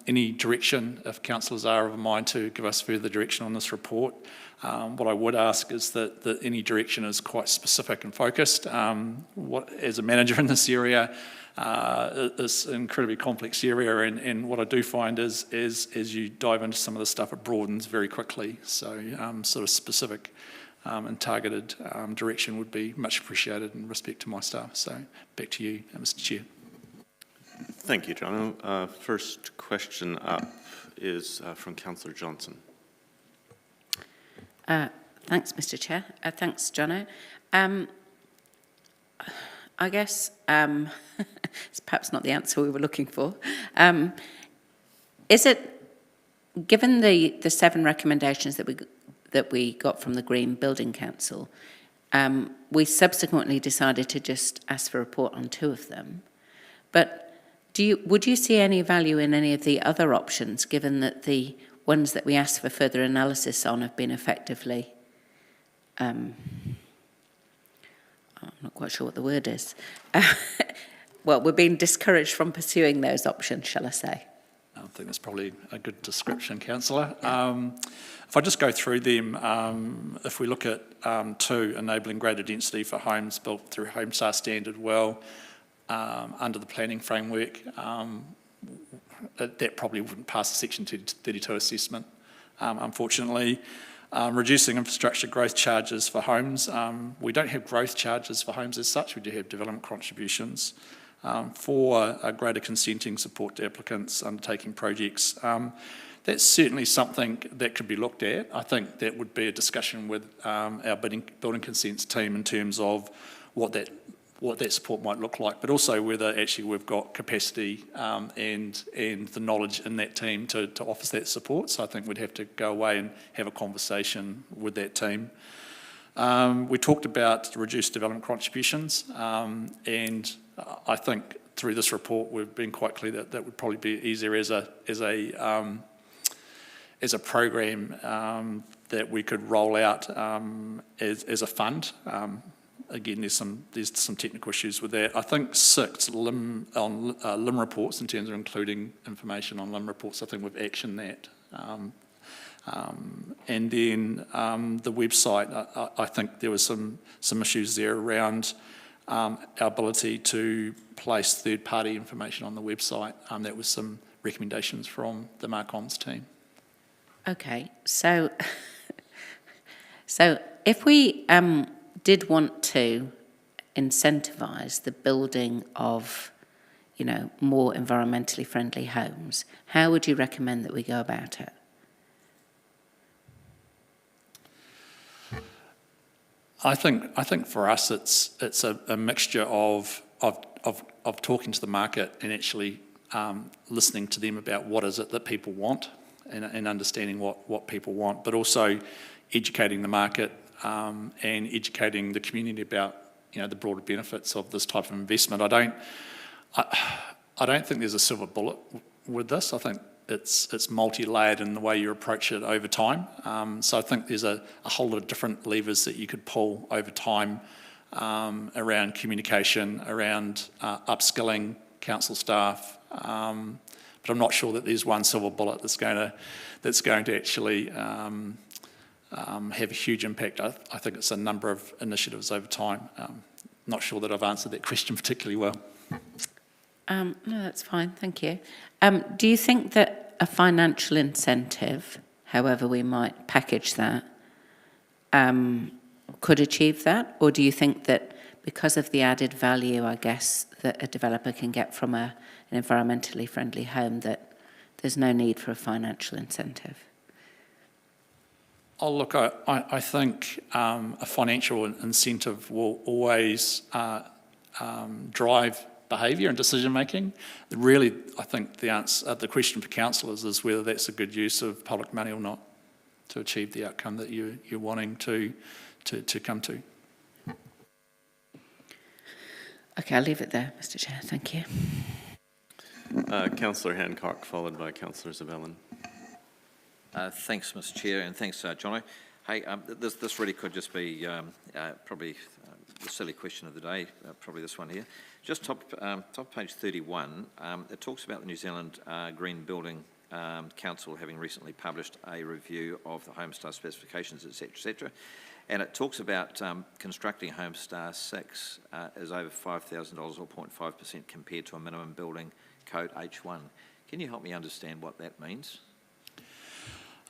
any direction, if councillors are of a mind to give us further direction on this report, what I would ask is that any direction is quite specific and focused. As a manager in this area, it's an incredibly complex area, and what I do find is as you dive into some of the stuff, it broadens very quickly. So sort of specific and targeted direction would be much appreciated in respect to my staff. So back to you, Mr. Chair. Thank you, Jono. First question up is from Councillor Johnson. Thanks, Mr. Chair. Thanks, Jono. I guess it's perhaps not the answer we were looking for. Is it, given the 7 recommendations that we got from the Green Building Council, we subsequently decided to just ask for a report on 2 of them. But would you see any value in any of the other options, given that the ones that we asked for further analysis on have been effectively, I'm not quite sure what the word is. Well, we're being discouraged from pursuing those options, shall I say? I think that's probably a good description, Councillor. If I just go through them, if we look at 2, enabling greater density for homes built through Homestar Standard well under the planning framework, that probably wouldn't pass the Section 32 assessment, unfortunately. Reducing infrastructure growth charges for homes. We don't have growth charges for homes as such, we do have development contributions. For a greater consenting support to applicants undertaking projects. That's certainly something that could be looked at. I think that would be a discussion with our building consents team in terms of what that support might look like, but also whether actually we've got capacity and the knowledge in that team to offer that support. So I think we'd have to go away and have a conversation with that team. We talked about reduced development contributions, and I think through this report we've been quite clear that that would probably be easier as a program that we could roll out as a fund. Again, there's some technical issues with that. I think 6 LIM reports in terms of including information on LIM reports. I think we've actioned that. And then the website, I think there was some issues there around our ability to place third-party information on the website. That was some recommendations from the Marcoms team. Okay, so if we did want to incentivise the building of, more environmentally friendly homes, how would you recommend that we go about it? I think for us it's a mixture of talking to the market and actually listening to them about what is it that people want and understanding what people want, but also educating the market and educating the community about the broader benefits of this type of investment. I don't think there's a silver bullet with this. I think it's multi-layered in the way you approach it over time. So I think there's a whole lot of different levers that you could pull over time around communication, around upskilling council staff. But I'm not sure that there's one silver bullet that's going to actually have a huge impact. I think it's a number of initiatives over time. Not sure that I've answered that question particularly well. No, that's fine, thank you. Do you think that a financial incentive, however we might package that, could achieve that? Or do you think that because of the added value, I guess, that a developer can get from an environmentally friendly home, that there's no need for a financial incentive? Oh, look, I think a financial incentive will always drive behaviour and decision making. Really, I think the question for councillors is whether that's a good use of public money or not to achieve the outcome that you're wanting to come to. Okay, I'll leave it there, Mr. Chair. Thank you. Councillor Hancock, followed by Councillor Zabelin. Thanks, Mr. Chair, and thanks, Jono. Hey, this really could just be probably the silly question of the day, probably this one here. Just top page 31, it talks about the New Zealand Green Building Council having recently published a review of the Homestar specifications, etc., and it talks about constructing Homestar 6 is over $5,000 or 0.5% compared to a minimum building code H1. Can you help me understand what that means?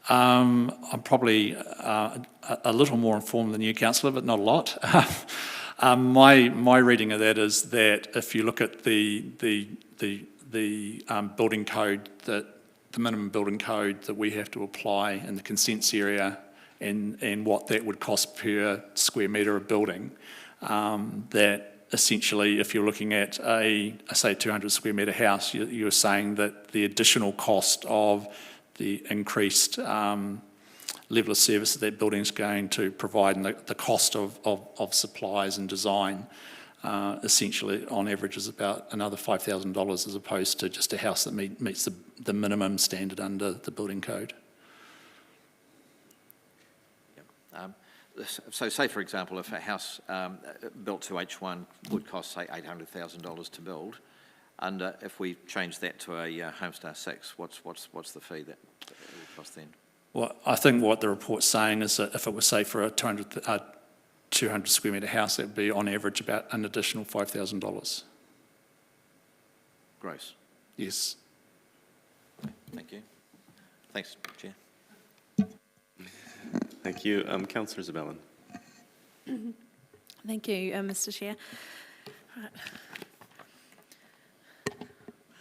I'm probably a little more informed than you, councillor, but not a lot. My reading of that is that if you look at the building code, that the minimum building code that we have to apply in the consents area and what that would cost per square metre of building, that essentially if you're looking at say 200 square metre house, you're saying that the additional cost of the increased level of service that building is going to provide and the cost of supplies and design essentially on average is about another $5,000 as opposed to just a house that meets the minimum standard under the building code. Yep. So say for example if a house built to H1 would cost say $800,000 to build, and if we change that to a Homestar 6, what's the fee that it would cost then? Well, I think what the report's saying is that if it was, say, for a 200 square metre house, it would be on average about an additional $5,000. Gross? Yes. Thank you. Thanks, Chair. Thank you. Councillor Zabelin. Thank you, Mr. Chair. Right.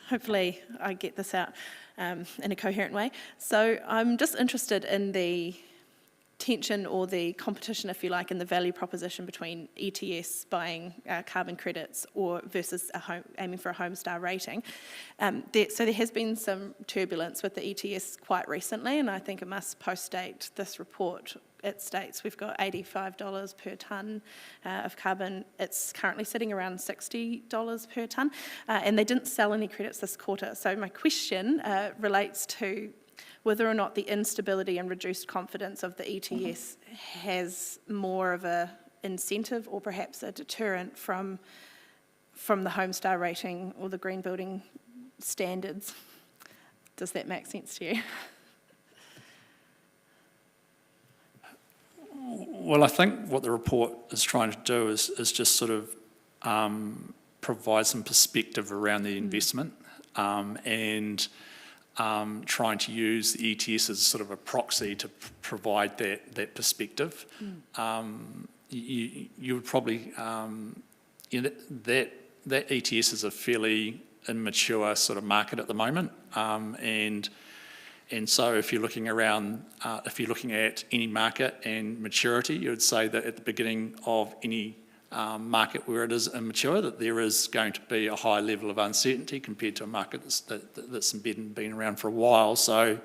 Hopefully I get this out in a coherent way. So I'm just interested in the tension or the competition, if you like, in the value proposition between ETS buying carbon credits or versus aiming for a Homestar rating. So there has been some turbulence with the ETS quite recently, and I think it must post-date this report. It states we've got $85 per tonne of carbon. It's currently sitting around $60 per tonne, and they didn't sell any credits this quarter. So my question relates to whether or not the instability and reduced confidence of the ETS has more of a incentive or perhaps a deterrent from the Homestar rating or the green building standards. Does that make sense to you? Well, I think what the report is trying to do is just sort of provide some perspective around the investment and trying to use the ETS as sort of a proxy to provide that perspective. You would probably, that ETS is a fairly immature sort of market at the moment, and And so if you're looking around, if you're looking at any market and maturity, you would say that at the beginning of any market where it is immature, that there is going to be a high level of uncertainty compared to a market that's been around for a while. So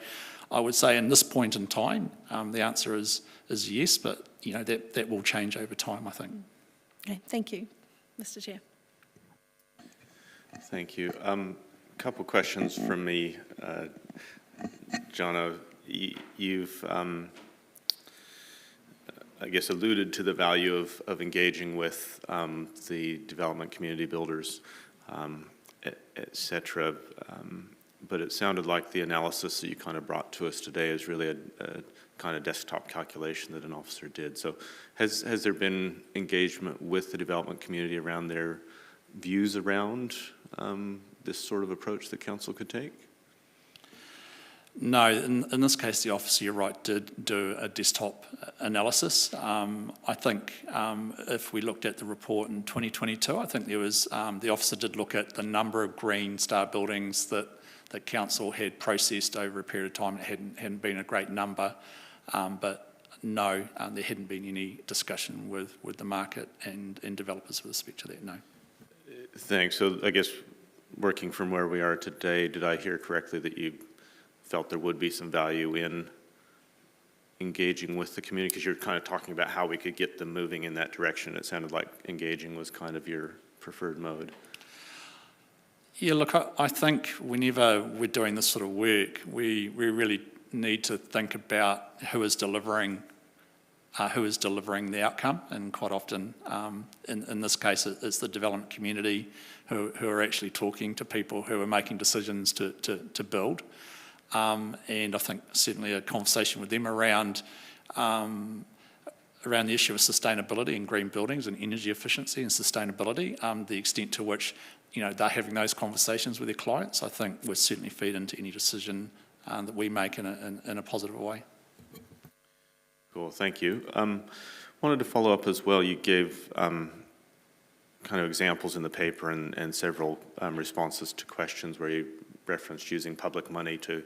I would say in this point in time, the answer is yes, but that will change over time, I think. Okay, thank you, Mr. Chair. Thank you. Couple questions from me. Jono, you've, I guess, alluded to the value of engaging with the development community builders, et cetera. But it sounded like the analysis that you kind of brought to us today is really a kind of desktop calculation that an officer did. So has there been engagement with the development community around their views around this sort of approach that council could take? No, in this case, the officer, you're right, did do a desktop analysis. I think if we looked at the report in 2022, I think there was, the officer did look at the number of Green Star buildings that council had processed over a period of time. It hadn't been a great number, but no, there hadn't been any discussion with the market and developers with respect to that, no. Thanks. So I guess working from where we are today, did I hear correctly that you felt there would be some value in engaging with the community? Because you're kind of talking about how we could get them moving in that direction. It sounded like engaging was kind of your preferred mode. Yeah, look, I think whenever we're doing this sort of work, we really need to think about who is delivering the outcome, and quite often, in this case, it's the development community who are actually talking to people who are making decisions to build. And I think certainly a conversation with them around the issue of sustainability in green buildings and energy efficiency and sustainability, the extent to which they're having those conversations with their clients, I think would certainly feed into any decision that we make in a positive way. Cool, thank you. Wanted to follow up as well. You gave kind of examples in the paper and several responses to questions where you referenced using public money to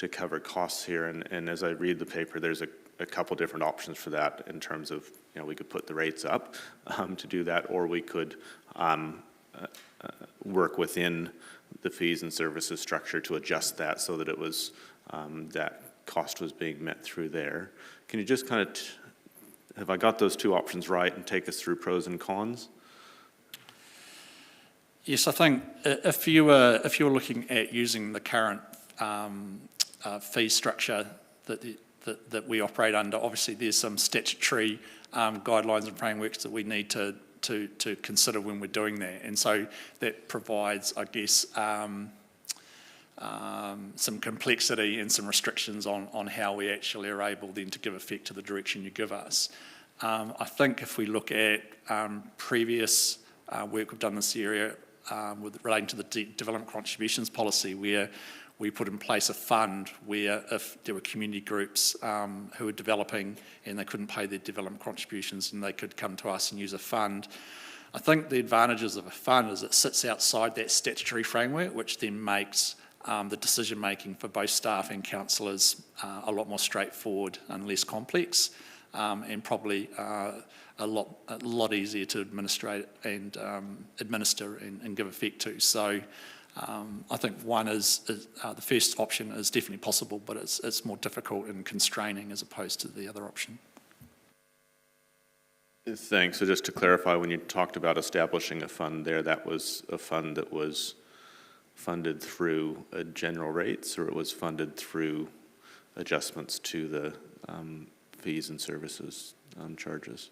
cover costs here. And as I read the paper, there's a couple different options for that in terms of, we could put the rates up to do that, or we could work within the fees and services structure to adjust that so that it was, that cost was being met through there. Can you just kind of, have I got those two options right, and take us through pros and cons? Yes, I think if you were looking at using the current fee structure that we operate under, obviously there's some statutory guidelines and frameworks that we need to consider when we're doing that, and so that provides, I guess, some complexity and some restrictions on how we actually are able then to give effect to the direction you give us. I think if we look at previous work we've done in this area relating to the development contributions policy, where we put in place a fund where if there were community groups who were developing and they couldn't pay their development contributions, and they could come to us and use a fund. I think the advantages of a fund is it sits outside that statutory framework, which then makes the decision making for both staff and councillors a lot more straightforward and less complex, and probably a lot easier to administrate and administer and give effect to. So I think one is the first option is definitely possible, but it's more difficult and constraining as opposed to the other option. Thanks. So just to clarify, when you talked about establishing a fund there, that was a fund that was funded through general rates, or it was funded through adjustments to the fees and services charges?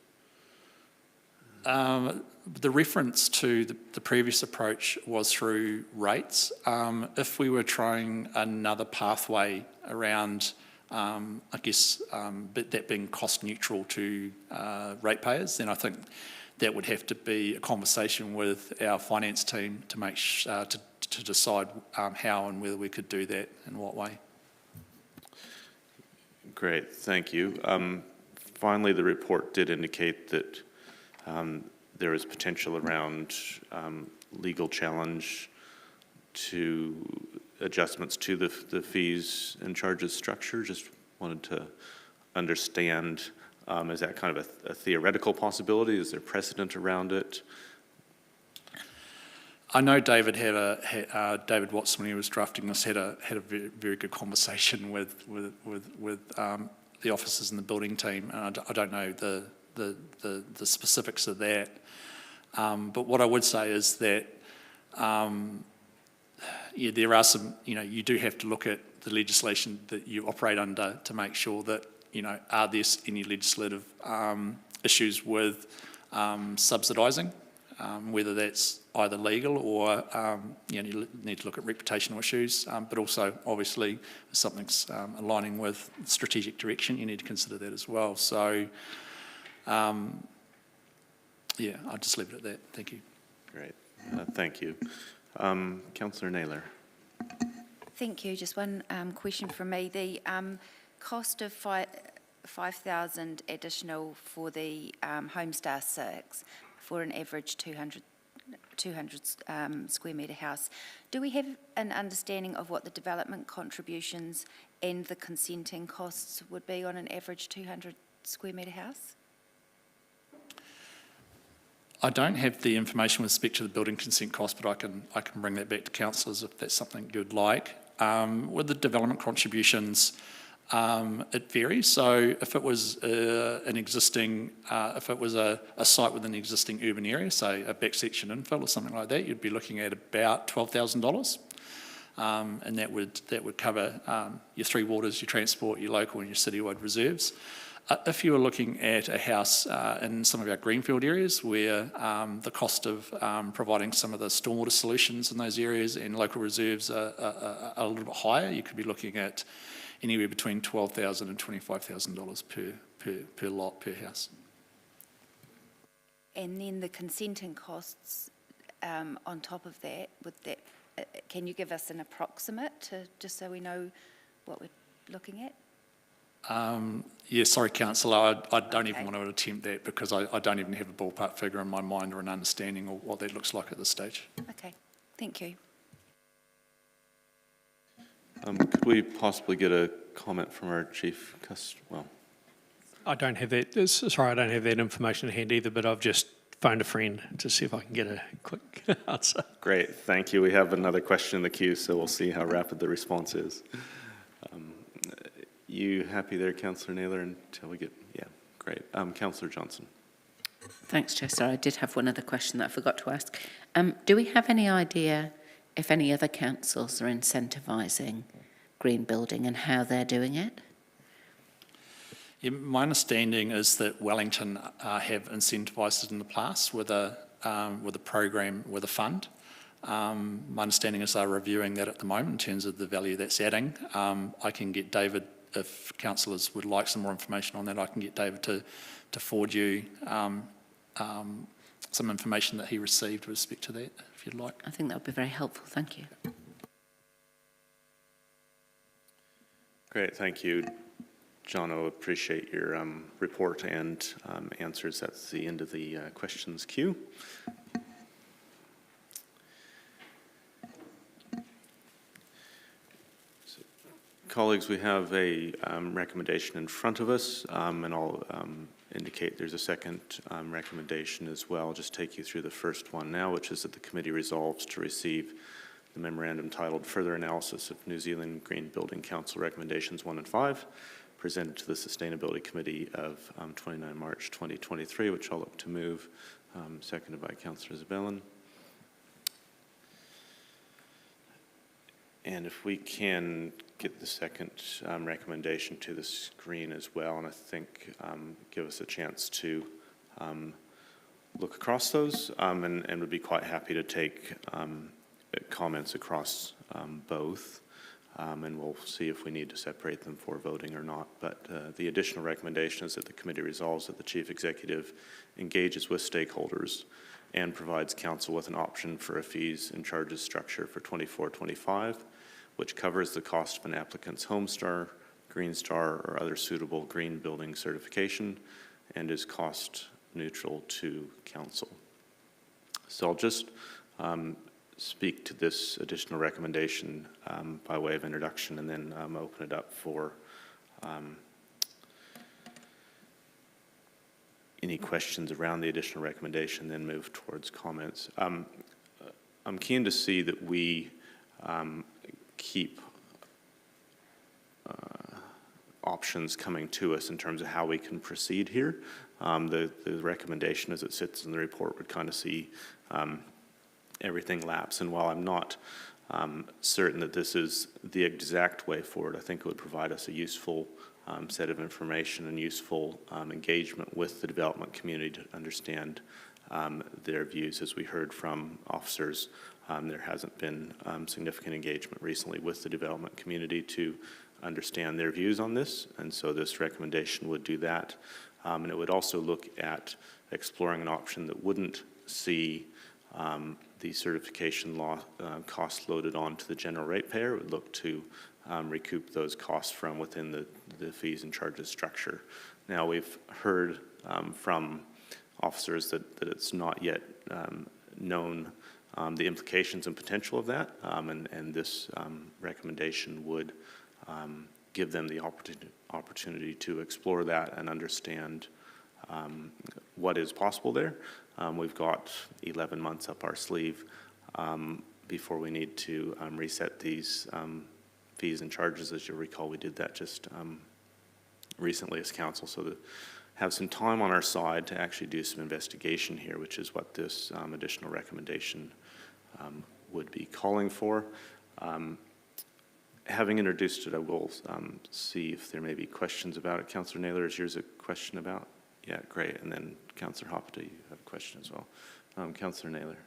The reference to the previous approach was through rates. If we were trying another pathway around, I guess, that being cost neutral to ratepayers, then I think that would have to be a conversation with our finance team to make to decide how and whether we could do that in what way. Great, thank you. Finally, the report did indicate that there is potential around legal challenge to adjustments to the fees and charges structure. Just wanted to understand, is that kind of a theoretical possibility? Is there precedent around it? I know David David Watson, when he was drafting this, had a very, very good conversation with the officers and the building team. And I don't know the specifics of that. But what I would say is that, yeah, there are some, you do have to look at the legislation that you operate under to make sure that, are there any legislative issues with subsidising, whether that's either legal or, you need to look at reputational issues, but also, obviously, if something's aligning with strategic direction, you need to consider that as well. So, yeah, I'll just leave it at that. Thank you. Great. Thank you. Councillor Naylor. Thank you. Just one question from me. The cost of 5,000 additional for the Homestar 6 for an average 200 square metre house. Do we have an understanding of what the development contributions and the consenting costs would be on an average 200 square metre house? I don't have the information with respect to the building consent cost, but I can bring that back to councillors if that's something you'd like. With the development contributions, it varies. So if it was an existing, if it was a site within an existing urban area, say a back section infill or something like that, you'd be looking at about $12,000, and that would cover your three waters, your transport, your local, and your citywide reserves. If you were looking at a house in some of our greenfield areas where the cost of providing some of the stormwater solutions in those areas and local reserves are a little bit higher, you could be looking at anywhere between $12,000 and $25,000 per lot, per house. And then the consenting costs on top of that, can you give us an approximate just so we know what we're looking at? Yeah, sorry, councillor, I don't even want to attempt that because I don't even have a ballpark figure in my mind or an understanding of what that looks like at this stage. Okay, thank you. Could we possibly get a comment from our chief well? I don't have that. Sorry, I don't have that information at hand either, but I've just phoned a friend to see if I can get a quick answer. Great, thank you. We have another question in the queue, so we'll see how rapid the response is. You happy there, Councillor Naylor, until we get, yeah, great. Councillor Johnson. Thanks, Chair. Sorry, I did have one other question that I forgot to ask. Do we have any idea if any other councils are incentivising green building and how they're doing it? Yeah, my understanding is that Wellington have incentivised it in the past with a program, with a fund. My understanding is they're reviewing that at the moment in terms of the value that's adding. I can get David, if councillors would like some more information on that, I can get David to forward you some information that he received with respect to that, if you'd like. I think that would be very helpful. Thank you. Great, thank you. John, I appreciate your report and answers. That's the end of the questions queue. So, colleagues, we have a recommendation in front of us, and I'll indicate there's a second recommendation as well. I'll just take you through the first one now, which is that the committee resolves to receive the memorandum titled Further Analysis of New Zealand Green Building Council Recommendations 1 and 5, presented to the Sustainability Committee of 29 March 2023, which I'll look to move, seconded by Councillor Zabellan. And if we can get the second recommendation to the screen as well, and I think give us a chance to look across those, and would be quite happy to take comments across both, and we'll see if we need to separate them for voting or not. But the additional recommendation is that the committee resolves that the Chief Executive engages with stakeholders and provides council with an option for a fees and charges structure for 24-25, which covers the cost of an applicant's Homestar, Green Star, or other suitable green building certification and is cost neutral to council. So I'll just speak to this additional recommendation by way of introduction, and then open it up for any questions around the additional recommendation, then move towards comments. I'm keen to see that we keep options coming to us in terms of how we can proceed here. The recommendation as it sits in the report would kind of see everything lapse. And while I'm not certain that this is the exact way forward, I think it would provide us a useful set of information and useful engagement with the development community to understand their views. As we heard from officers, there hasn't been significant engagement recently with the development community to understand their views on this, and so this recommendation would do that. And it would also look at exploring an option that wouldn't see the certification law costs loaded onto the general ratepayer. It would look to recoup those costs from within the fees and charges structure. Now, we've heard from officers that it's not yet known the implications and potential of that, and this recommendation would give them the opportunity to explore that and understand what is possible there. We've got 11 months up our sleeve before we need to reset these fees and charges. As you'll recall, we did that just recently as council, so to have some time on our side to actually do some investigation here, which is what this additional recommendation would be calling for. Having introduced it, I will see if there may be questions about it. Councillor Naylor, is yours a question about? Yeah, great. And then Councillor Hopata, you have a question as well. Councillor Naylor.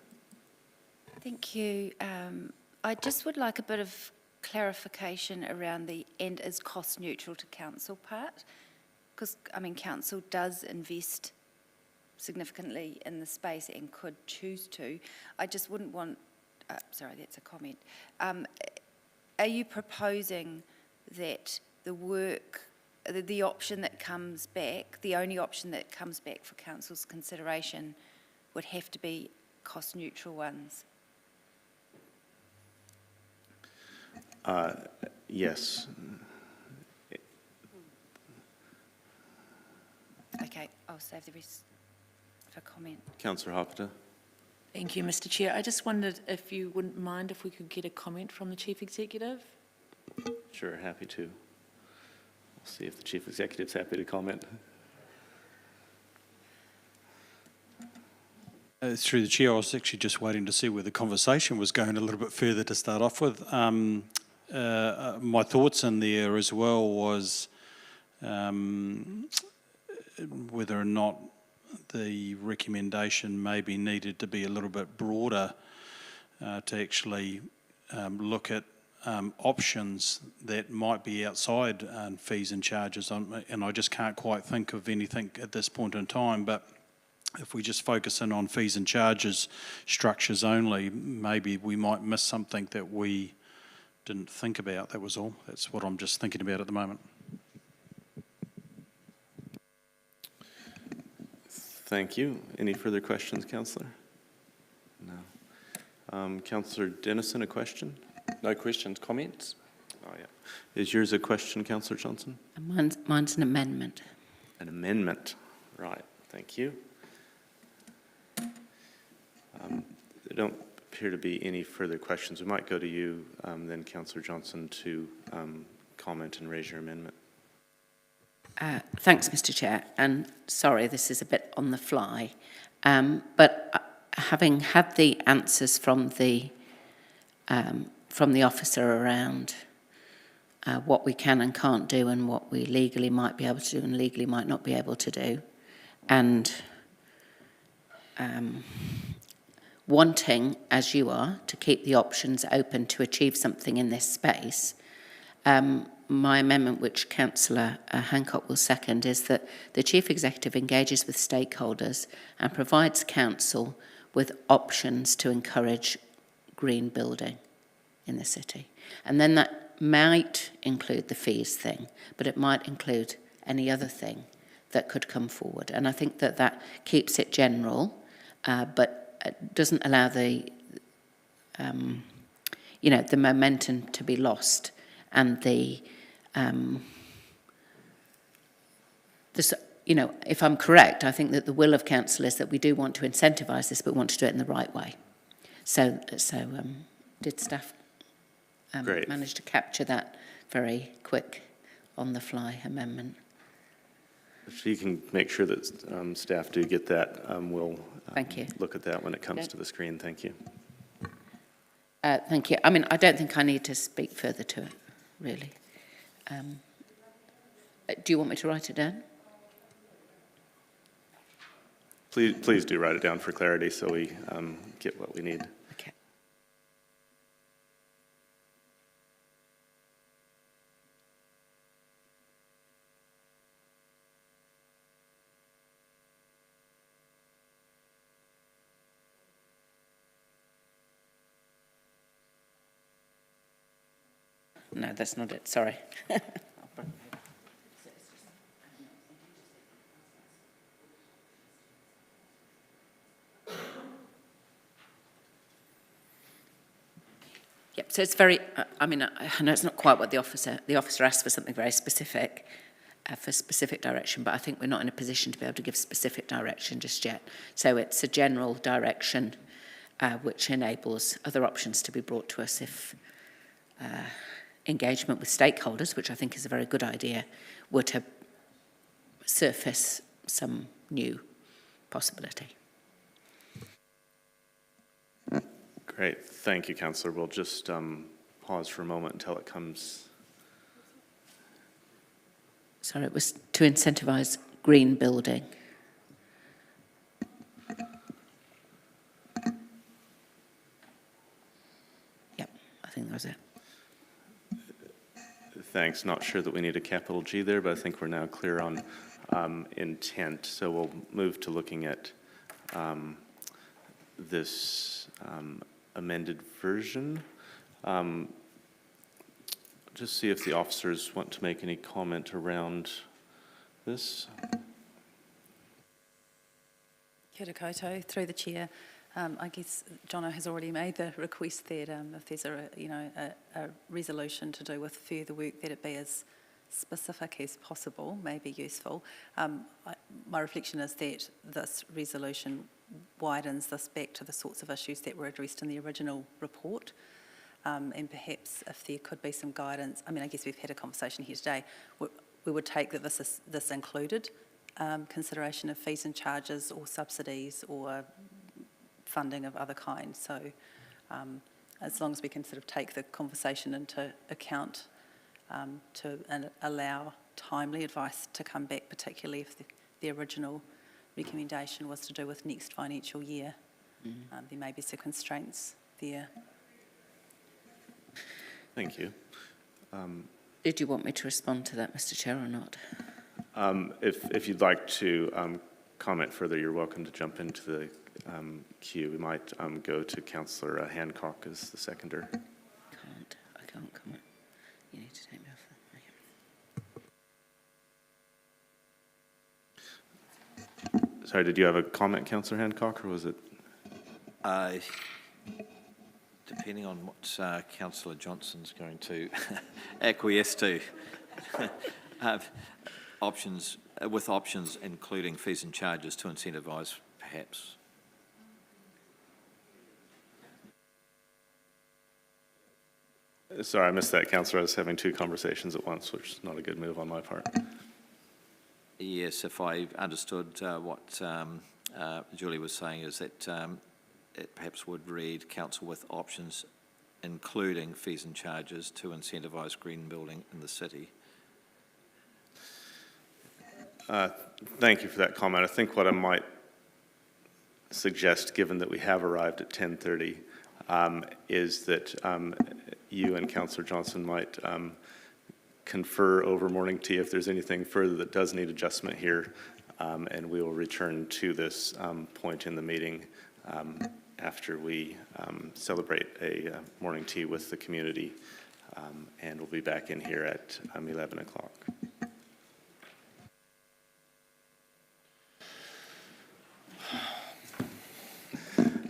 Thank you. I just would like a bit of clarification around the "and is cost neutral to council" part, because, I mean, council does invest significantly in the space and could choose to. I just wouldn't want, sorry, that's a comment. Are you proposing that the work, the option that comes back, the only option that comes back for council's consideration would have to be cost neutral ones? Yes. Okay, I'll save the rest for comment. Councillor Hopata. Thank you, Mr. Chair. I just wondered if you wouldn't mind if we could get a comment from the Chief Executive? Sure, happy to. We'll see if the Chief Executive's happy to comment. Through the Chair, I was actually just waiting to see where the conversation was going a little bit further to start off with. My thoughts in there as well was whether or not the recommendation maybe needed to be a little bit broader to actually look at options that might be outside fees and charges. And I just can't quite think of anything at this point in time, but if we just focus in on fees and charges structures only, maybe we might miss something that we didn't think about, that was all. That's what I'm just thinking about at the moment. Thank you. Any further questions, Councillor? No. Councillor Dennison, a question? No questions, comments? Oh, yeah. Is yours a question, Councillor Johnson? Mine's an amendment. An amendment. Right. Thank you. There don't appear to be any further questions. We might go to you then, Councillor Johnson, to comment and raise your amendment. Thanks, Mr. Chair, and sorry, this is a bit on the fly, but having had the answers from the officer around what we can and can't do and what we legally might be able to do and legally might not be able to do, and wanting, as you are, to keep the options open to achieve something in this space, my amendment, which Councillor Hancock will second, is that the Chief Executive engages with stakeholders and provides Council with options to encourage green building in the city. And then that might include the fees thing, but it might include any other thing that could come forward. And I think that that keeps it general, but doesn't allow the you know, the momentum to be lost and you know, if I'm correct, I think that the will of council is that we do want to incentivise this, but we want to do it in the right way. So did staff manage to capture that very quick, on-the-fly amendment? If you can make sure that staff do get that, we'll Thank you. look at that when it comes to the screen. Thank you. Thank you. I mean, I don't think I need to speak further to it, really. Do you want me to write it down? Please do write it down for clarity so we get what we need. Okay. No, that's not it. Sorry. Yep, so it's very, I mean, I know it's not quite what the officer asked for something very specific, for specific direction, but I think we're not in a position to be able to give specific direction just yet. So it's a general direction which enables other options to be brought to us if engagement with stakeholders, which I think is a very good idea, were to surface some new possibility. Great. Thank you, Councillor. We'll just pause for a moment until it comes. Sorry, it was to incentivise green building. Yep, I think that was it. Thanks. Not sure that we need a capital G there, but I think we're now clear on intent. So we'll move to looking at this amended version. Just see if the officers want to make any comment around this. Kia ora koutou, through the chair. I guess Jono has already made the request that if there's a resolution to do with further work, that it be as specific as possible, may be useful. My reflection is that this resolution widens this back to the sorts of issues that were addressed in the original report. And perhaps if there could be some guidance, I mean, I guess we've had a conversation here today, we would take that this included consideration of fees and charges or subsidies or funding of other kinds. So as long as we can sort of take the conversation into account to allow timely advice to come back, particularly if the original recommendation was to do with next financial year. There may be some constraints there. Thank you. Did you want me to respond to that, Mr. Chair, or not? If you'd like to comment further, you're welcome to jump into the queue. We might go to Councillor Hancock as the seconder. I can't comment. You need to take me off. Sorry, did you have a comment, Councillor Hancock, or was it? Depending on what Councillor Johnson's going to acquiesce to. Options, with options including fees and charges to incentivise, perhaps. Sorry, I missed that, Councillor. I was having two conversations at once, which is not a good move on my part. Yes, if I understood what Julie was saying, is that it perhaps would read council with options including fees and charges to incentivise green building in the city. Thank you for that comment. I think what I might suggest, given that we have arrived at 10:30, is that you and Councillor Johnson might confer over morning tea if there's anything further that does need adjustment here, and we will return to this point in the meeting after we celebrate a morning tea with the community, and we'll be back in here at 11 o'clock.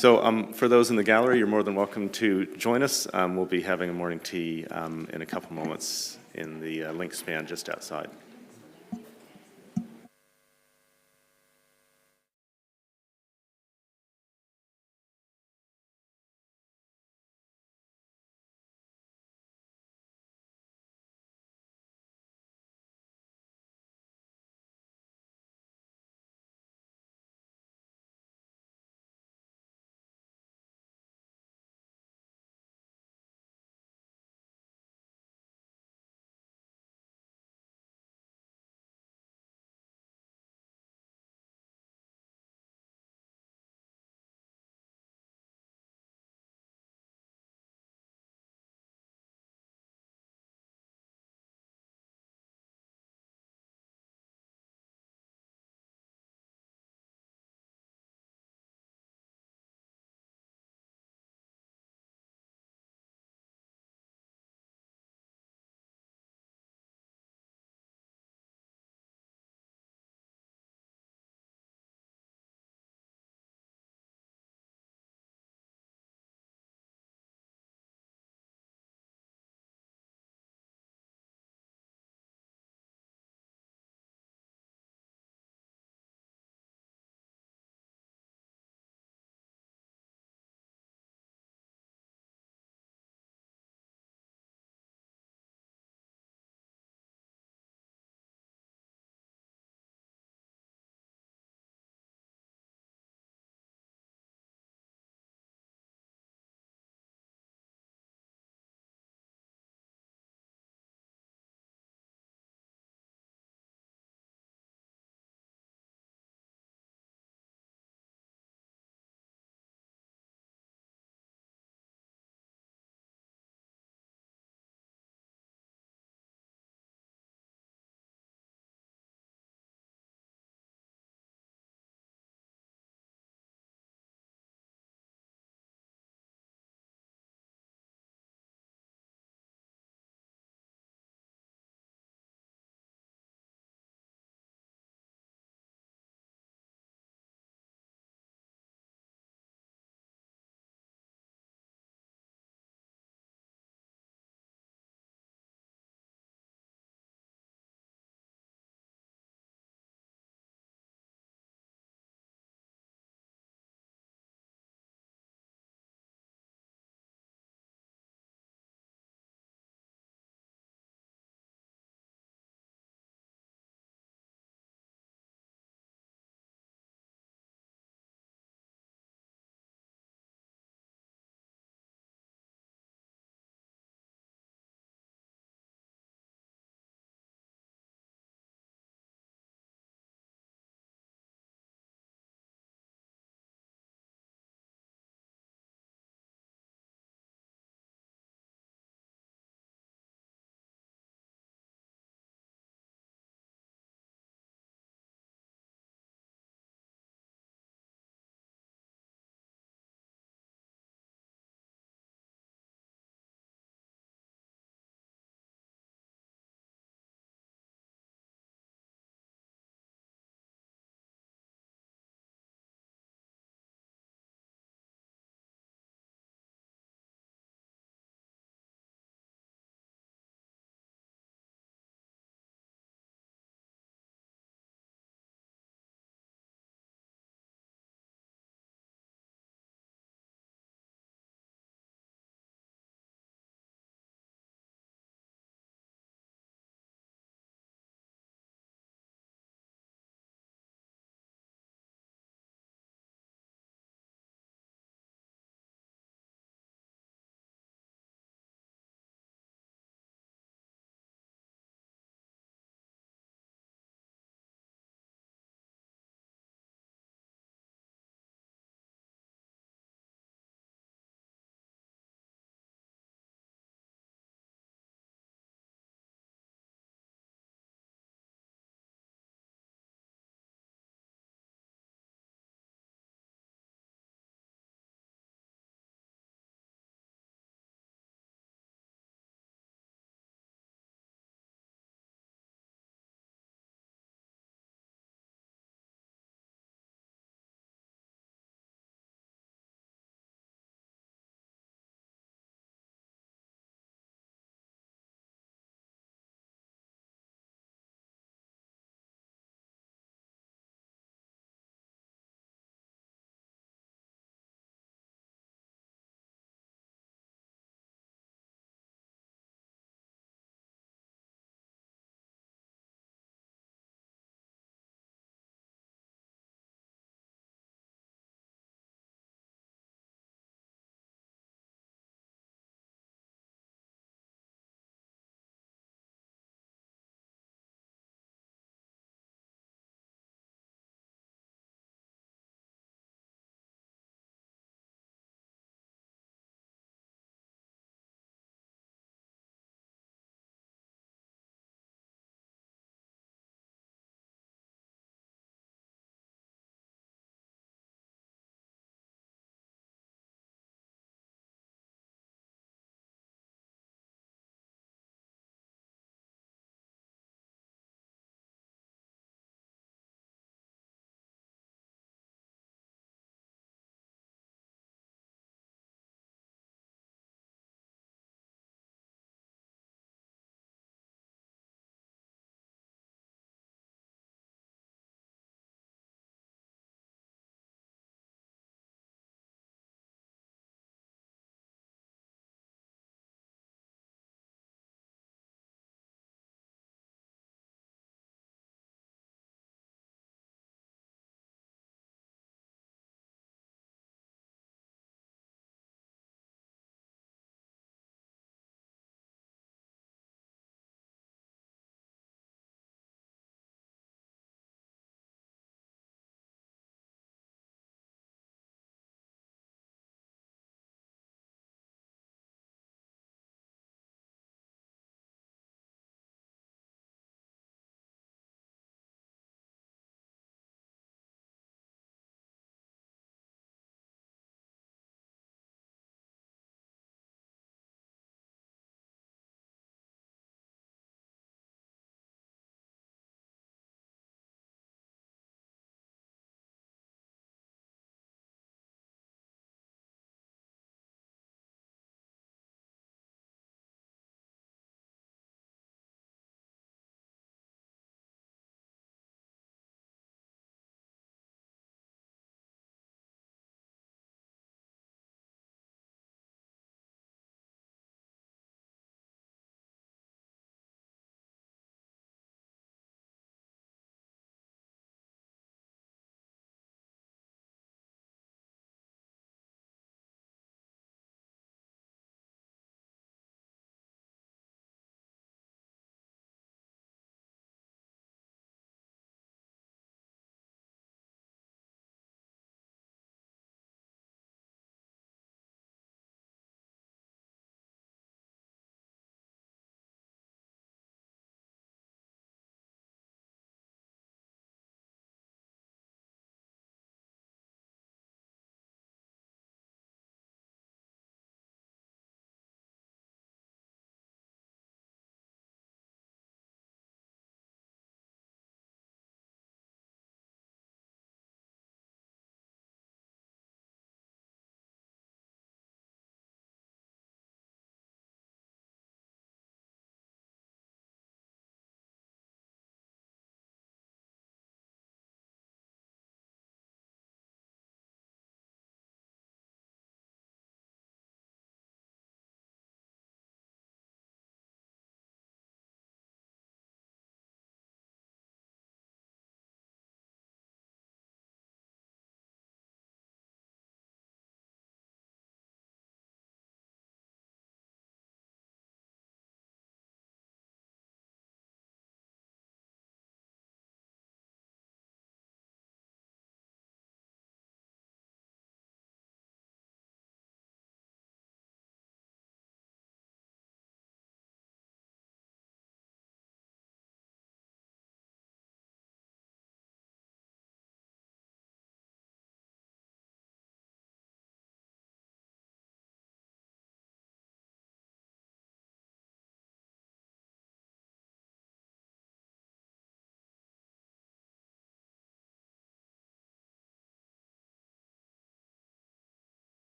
So for those in the gallery, you're more than welcome to join us. We'll be having a morning tea in a couple moments in the link span just outside.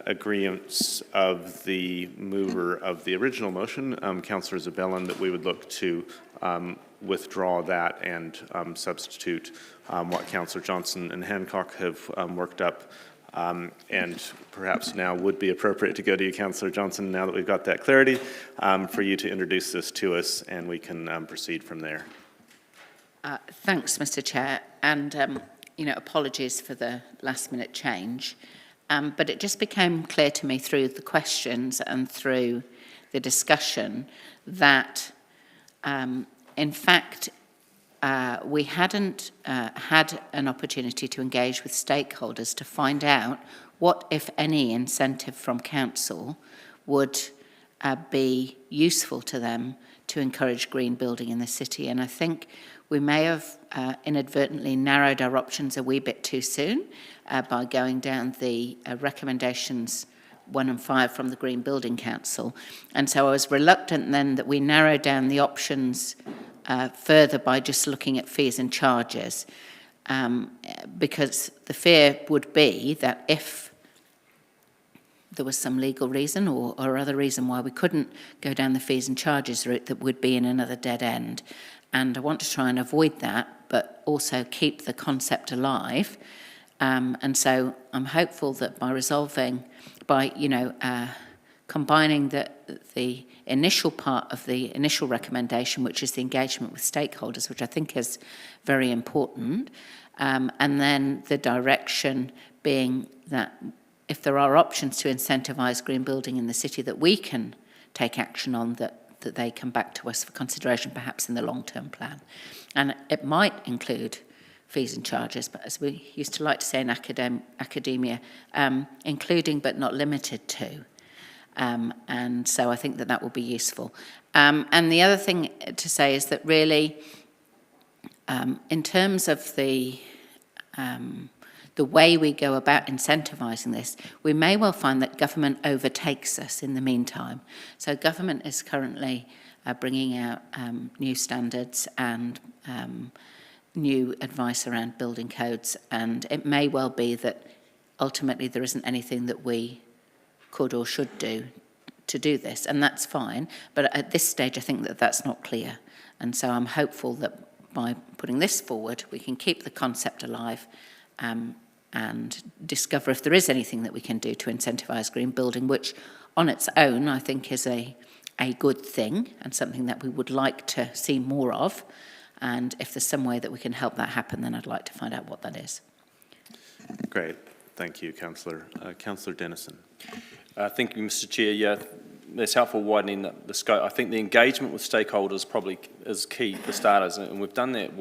agreement of the mover of the original motion, Councillor Zabellan, that we would look to withdraw that and substitute what Councillor Johnson and Hancock have worked up. And perhaps now would be appropriate to go to you, Councillor Johnson, now that we've got that clarity, for you to introduce this to us, and we can proceed from there. Thanks, Mr. Chair, and apologies for the last-minute change, but it just became clear to me through the questions and through the discussion that, in fact, we hadn't had an opportunity to engage with stakeholders to find out what, if any, incentive from council would be useful to them to encourage green building in the city. And I think we may have inadvertently narrowed our options a wee bit too soon by going down the recommendations 1 and 5 from the Green Building Council. And so I was reluctant then that we narrowed down the options further by just looking at fees and charges, because the fear would be that if there was some legal reason or other reason why we couldn't go down the fees and charges route, that would be in another dead end. And I want to try and avoid that, but also keep the concept alive. And so I'm hopeful that by combining the initial part of the initial recommendation, which is the engagement with stakeholders, which I think is very important, and then the direction being that if there are options to incentivise green building in the city that we can take action on, that they come back to us for consideration, perhaps in the long-term plan. And it might include fees and charges, but as we used to like to say in academia, including but not limited to. And so I think that will be useful. And the other thing to say is that really, in terms of the way we go about incentivising this, we may well find that government overtakes us in the meantime. So government is currently bringing out new standards and new advice around building codes, and it may well be that ultimately there isn't anything that we could or should do to do this, and that's fine, but at this stage I think that that's not clear, and so I'm hopeful that by putting this forward we can keep the concept alive and discover if there is anything that we can do to incentivise green building, which on its own I think is a good thing and something that we would like to see more of. And if there's some way that we can help that happen, then I'd like to find out what that is. Great. Thank you, Councillor. Councillor Dennison. Thank you, Mr. Chair. Yeah, that's helpful widening the scope. I think the engagement with stakeholders probably is key for starters, and we've done that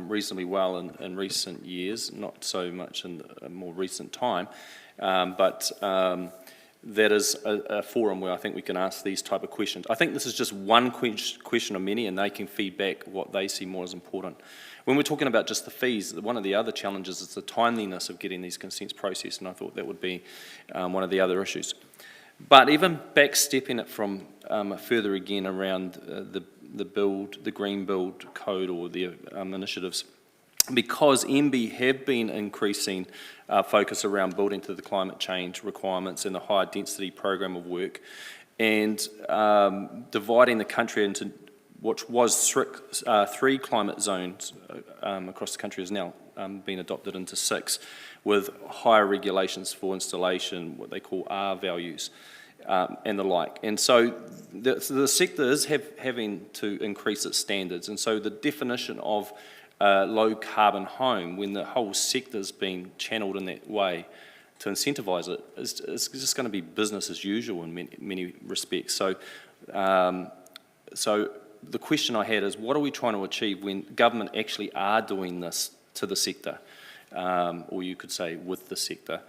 reasonably well in recent years, not so much in a more recent time, but that is a forum where I think we can ask these type of questions. I think this is just one question of many, and they can feed back what they see more as important. When we're talking about just the fees, one of the other challenges is the timeliness of getting these consents processed, and I thought that would be one of the other issues. But even backstepping it from further again around the Green Build Code or the initiatives, because MB have been increasing focus around building to the climate change requirements and the higher density program of work, and dividing the country into what was 3 climate zones across the country has now been adopted into 6, with higher regulations for installation, what they call R values, and the like. And so the sector is having to increase its standards, and so the definition of low carbon home, when the whole sector's being channeled in that way to incentivise it, is just going to be business as usual in many respects. So, so the question I had is, what are we trying to achieve when government actually are doing this to the sector, or you could say with the sector?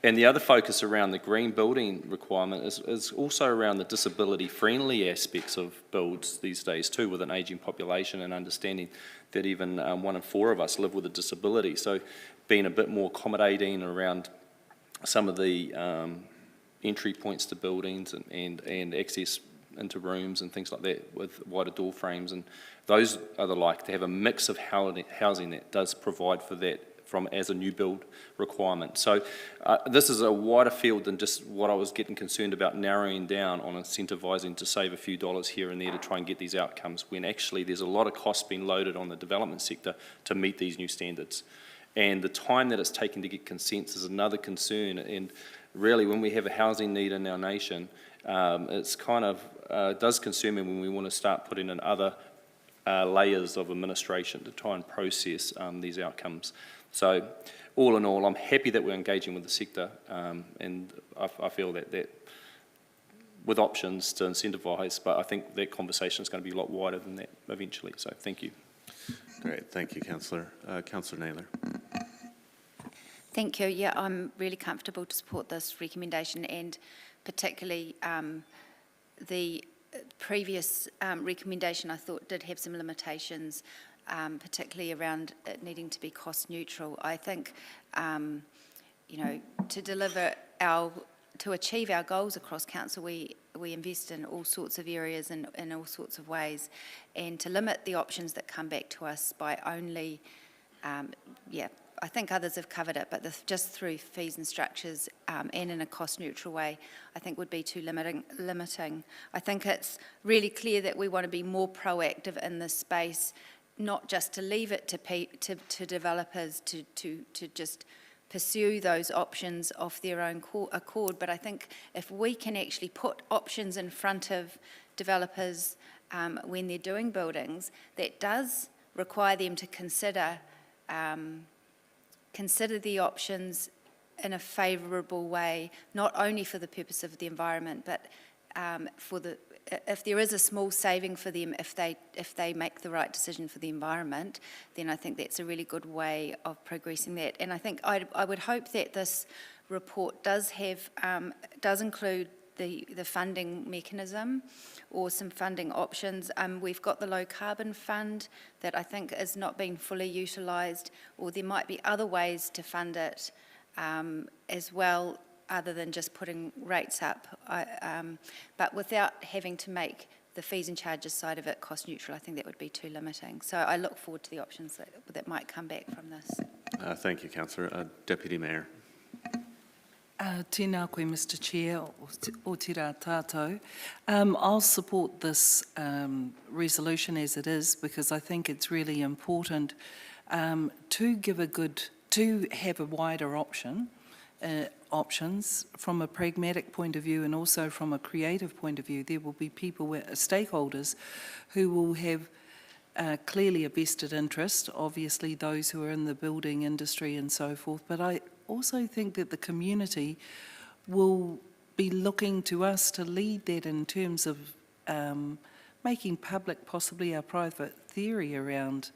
And the other focus around the green building requirement is also around the disability-friendly aspects of builds these days too, with an ageing population, and understanding that even 1 in 4 of us live with a disability. So being a bit more accommodating around some of the entry points to buildings and access into rooms and things like that with wider door frames, and those are the like, to have a mix of housing that does provide for that as a new build requirement. So this is a wider field than just what I was getting concerned about narrowing down on incentivising to save a few dollars here and there to try and get these outcomes, when actually there's a lot of costs being loaded on the development sector to meet these new standards. And the time that it's taken to get consents is another concern. And really, when we have a housing need in our nation, it's kind of does concern me when we want to start putting in other layers of administration to try and process these outcomes. So all in all, I'm happy that we're engaging with the sector, and I feel that with options to incentivise, but I think that conversation is going to be a lot wider than that eventually. So thank you. Great, thank you, Councillor. Councillor Naylor. Thank you. Yeah, I'm really comfortable to support this recommendation, and particularly the previous recommendation I thought did have some limitations, particularly around it needing to be cost neutral. I think, you know, to achieve our goals across council, we invest in all sorts of areas and in all sorts of ways, and to limit the options that come back to us by only, I think others have covered it, but just through fees and structures and in a cost-neutral way, I think would be too limiting. I think it's really clear that we want to be more proactive in this space, not just to leave it to developers to just pursue those options off their own accord. But I think if we can actually put options in front of developers when they're doing buildings, that does require them to consider the options in a favourable way, not only for the purpose of the environment, but if there is a small saving for them, if they make the right decision for the environment, then I think that's a really good way of progressing that. And I think I would hope that this report does include the funding mechanism or some funding options. We've got the low carbon fund that I think is not being fully utilised, or there might be other ways to fund it as well, other than just putting rates up, but without having to make the fees and charges side of it cost neutral. I think that would be too limiting. So I look forward to the options that might come back from this. Thank you, Councillor. Deputy Mayor. Tēnā koe, Mr Chair, o te rā tātou. I'll support this resolution as it is, because I think it's really important to have a wider options from a pragmatic point of view and also from a creative point of view. There will be stakeholders who will have clearly a vested interest, obviously those who are in the building industry and so forth, but I also think that the community will be looking to us to lead that in terms of making public possibly our private theory around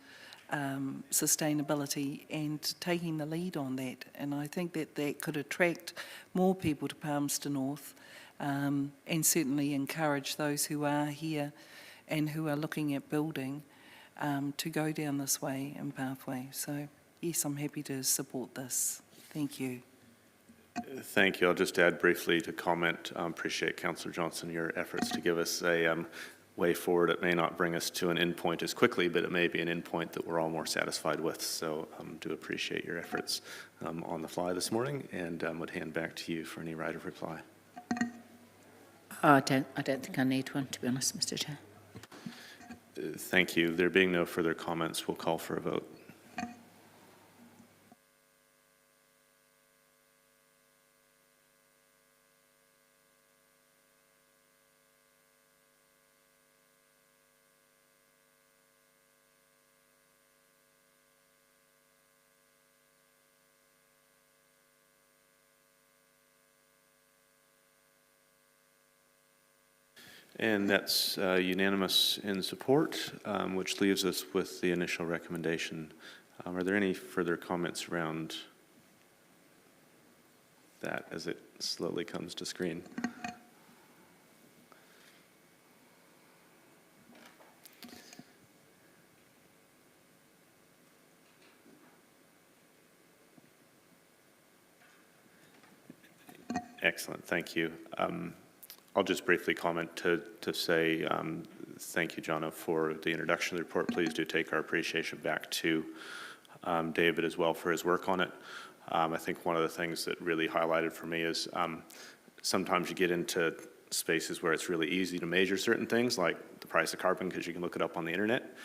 sustainability and taking the lead on that. And I think that could attract more people to Palmerston North and certainly encourage those who are here and who are looking at building to go down this way and pathway. So yes, I'm happy to support this. Thank you. Thank you. I'll just add briefly to comment. Appreciate, Councillor Johnson, your efforts to give us a way forward. It may not bring us to an endpoint as quickly, but it may be an endpoint that we're all more satisfied with. So do appreciate your efforts on the fly this morning, and would hand back to you for any right of reply. I don't think I need one, to be honest, Mr Chair. Thank you. There being no further comments, we'll call for a vote. And that's unanimous in support, which leaves us with the initial recommendation. Are there any further comments around that as it slowly comes to screen? Excellent, thank you. I'll just briefly comment to say thank you, Jono, for the introduction of the report. Please do take our appreciation back to David as well for his work on it. I think one of the things that really highlighted for me is sometimes you get into spaces where it's really easy to measure certain things, like the price of carbon, because you can look it up on the internet,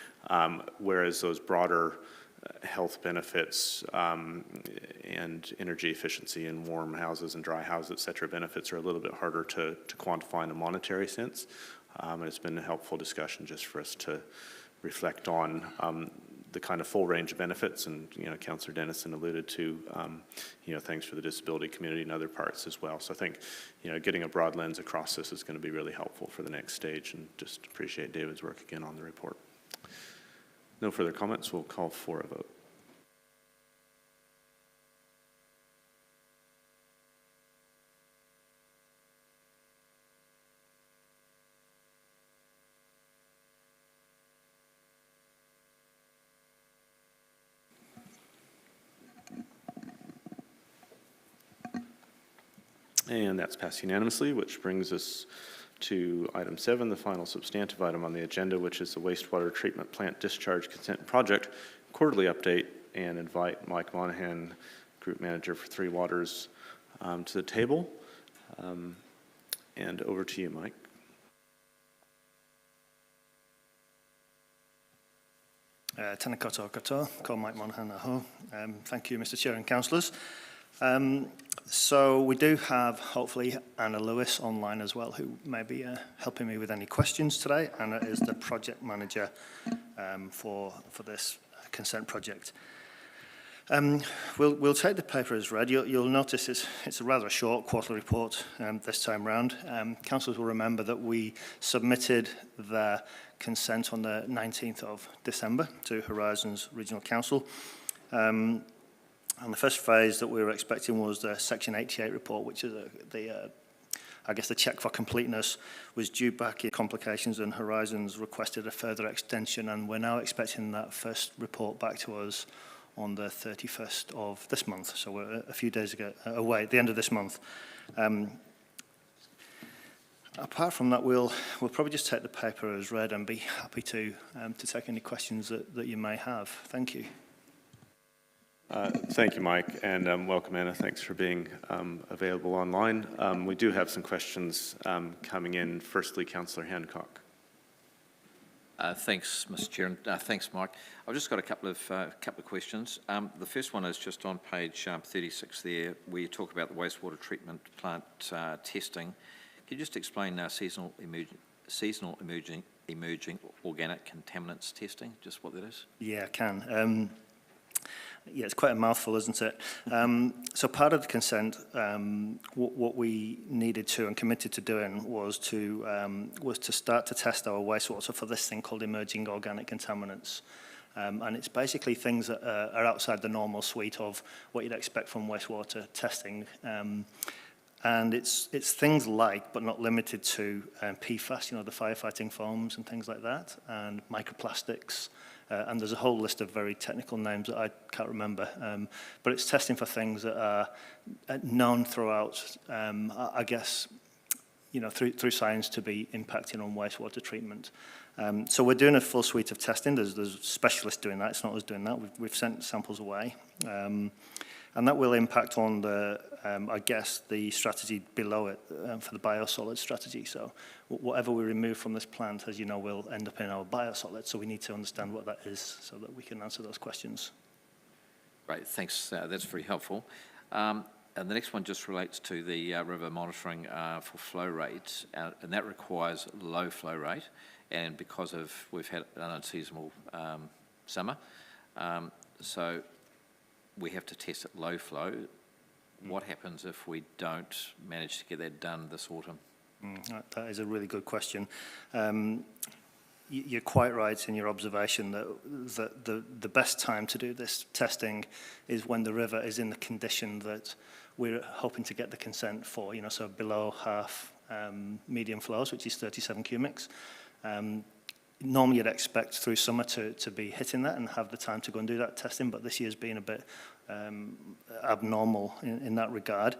whereas those broader health benefits and energy efficiency in warm houses and dry houses, et cetera, benefits are a little bit harder to quantify in a monetary sense. And it's been a helpful discussion just for us to reflect on the kind of full range of benefits, and Councillor Dennison alluded to things for the disability community and other parts as well. So I think getting a broad lens across this is going to be really helpful for the next stage, and just appreciate David's work again on the report. No further comments. We'll call for a vote. And that's passed unanimously, which brings us to item 7, the final substantive item on the agenda, which is the wastewater treatment plant discharge consent project quarterly update, and invite Mike Monahan, Group Manager for Three Waters, to the table. And over to you, Mike. Tēnā koutou katoa, ko Mike Monahan aho. Thank you, Mr. Chair and Councillors. So we do have, hopefully, Anna Lewis online as well, who may be helping me with any questions today. Anna is the project manager for this consent project. We'll take the paper as read. You'll notice it's a rather short quarterly report this time round. Councillors will remember that we submitted the consent on the 19th of December to Horizons Regional Council. And the first phase that we were expecting was the Section 88 report, which is I guess the check for completeness was due back in complications, and Horizons requested a further extension, and we're now expecting that first report back to us on the 31st of this month. So we're a few days away, at the end of this month. Apart from that, we'll probably just take the paper as read and be happy to take any questions that you may have. Thank you. Thank you, Mike, and welcome, Anna. Thanks for being available online. We do have some questions coming in. Firstly, Councillor Hancock. Thanks, Mr. Chair, and thanks, Mike. I've just got a couple of questions. The first one is just on page 36 there, where you talk about the wastewater treatment plant testing. Can you just explain seasonal emerging organic contaminants testing, just what that is? Yeah, I can. Yeah, it's quite a mouthful, isn't it? So part of the consent, what we needed to and committed to doing was to start to test our wastewater for this thing called emerging organic contaminants. And it's basically things that are outside the normal suite of what you'd expect from wastewater testing. And it's things like, but not limited to, PFAS, the firefighting foams and things like that, and microplastics. And there's a whole list of very technical names that I can't remember. But it's testing for things that are known throughout, I guess, through science to be impacting on wastewater treatment. So we're doing a full suite of testing. There's specialists doing that. It's not us doing that. We've sent samples away. And that will impact on I guess, the strategy below it for the biosolid strategy. So whatever we remove from this plant, as you know, will end up in our biosolid. So we need to understand what that is so that we can answer those questions. Great, thanks. That's very helpful. And the next one just relates to the river monitoring for flow rates, and that requires low flow rate. And because we've had an unseasonable summer, so we have to test at low flow. What happens if we don't manage to get that done this autumn? That is a really good question. You're quite right in your observation that the best time to do this testing is when the river is in the condition that we're hoping to get the consent for, so below half medium flows, which is 37 cubics. Normally you'd expect through summer to be hitting that and have the time to go and do that testing, but this year's been a bit abnormal in that regard.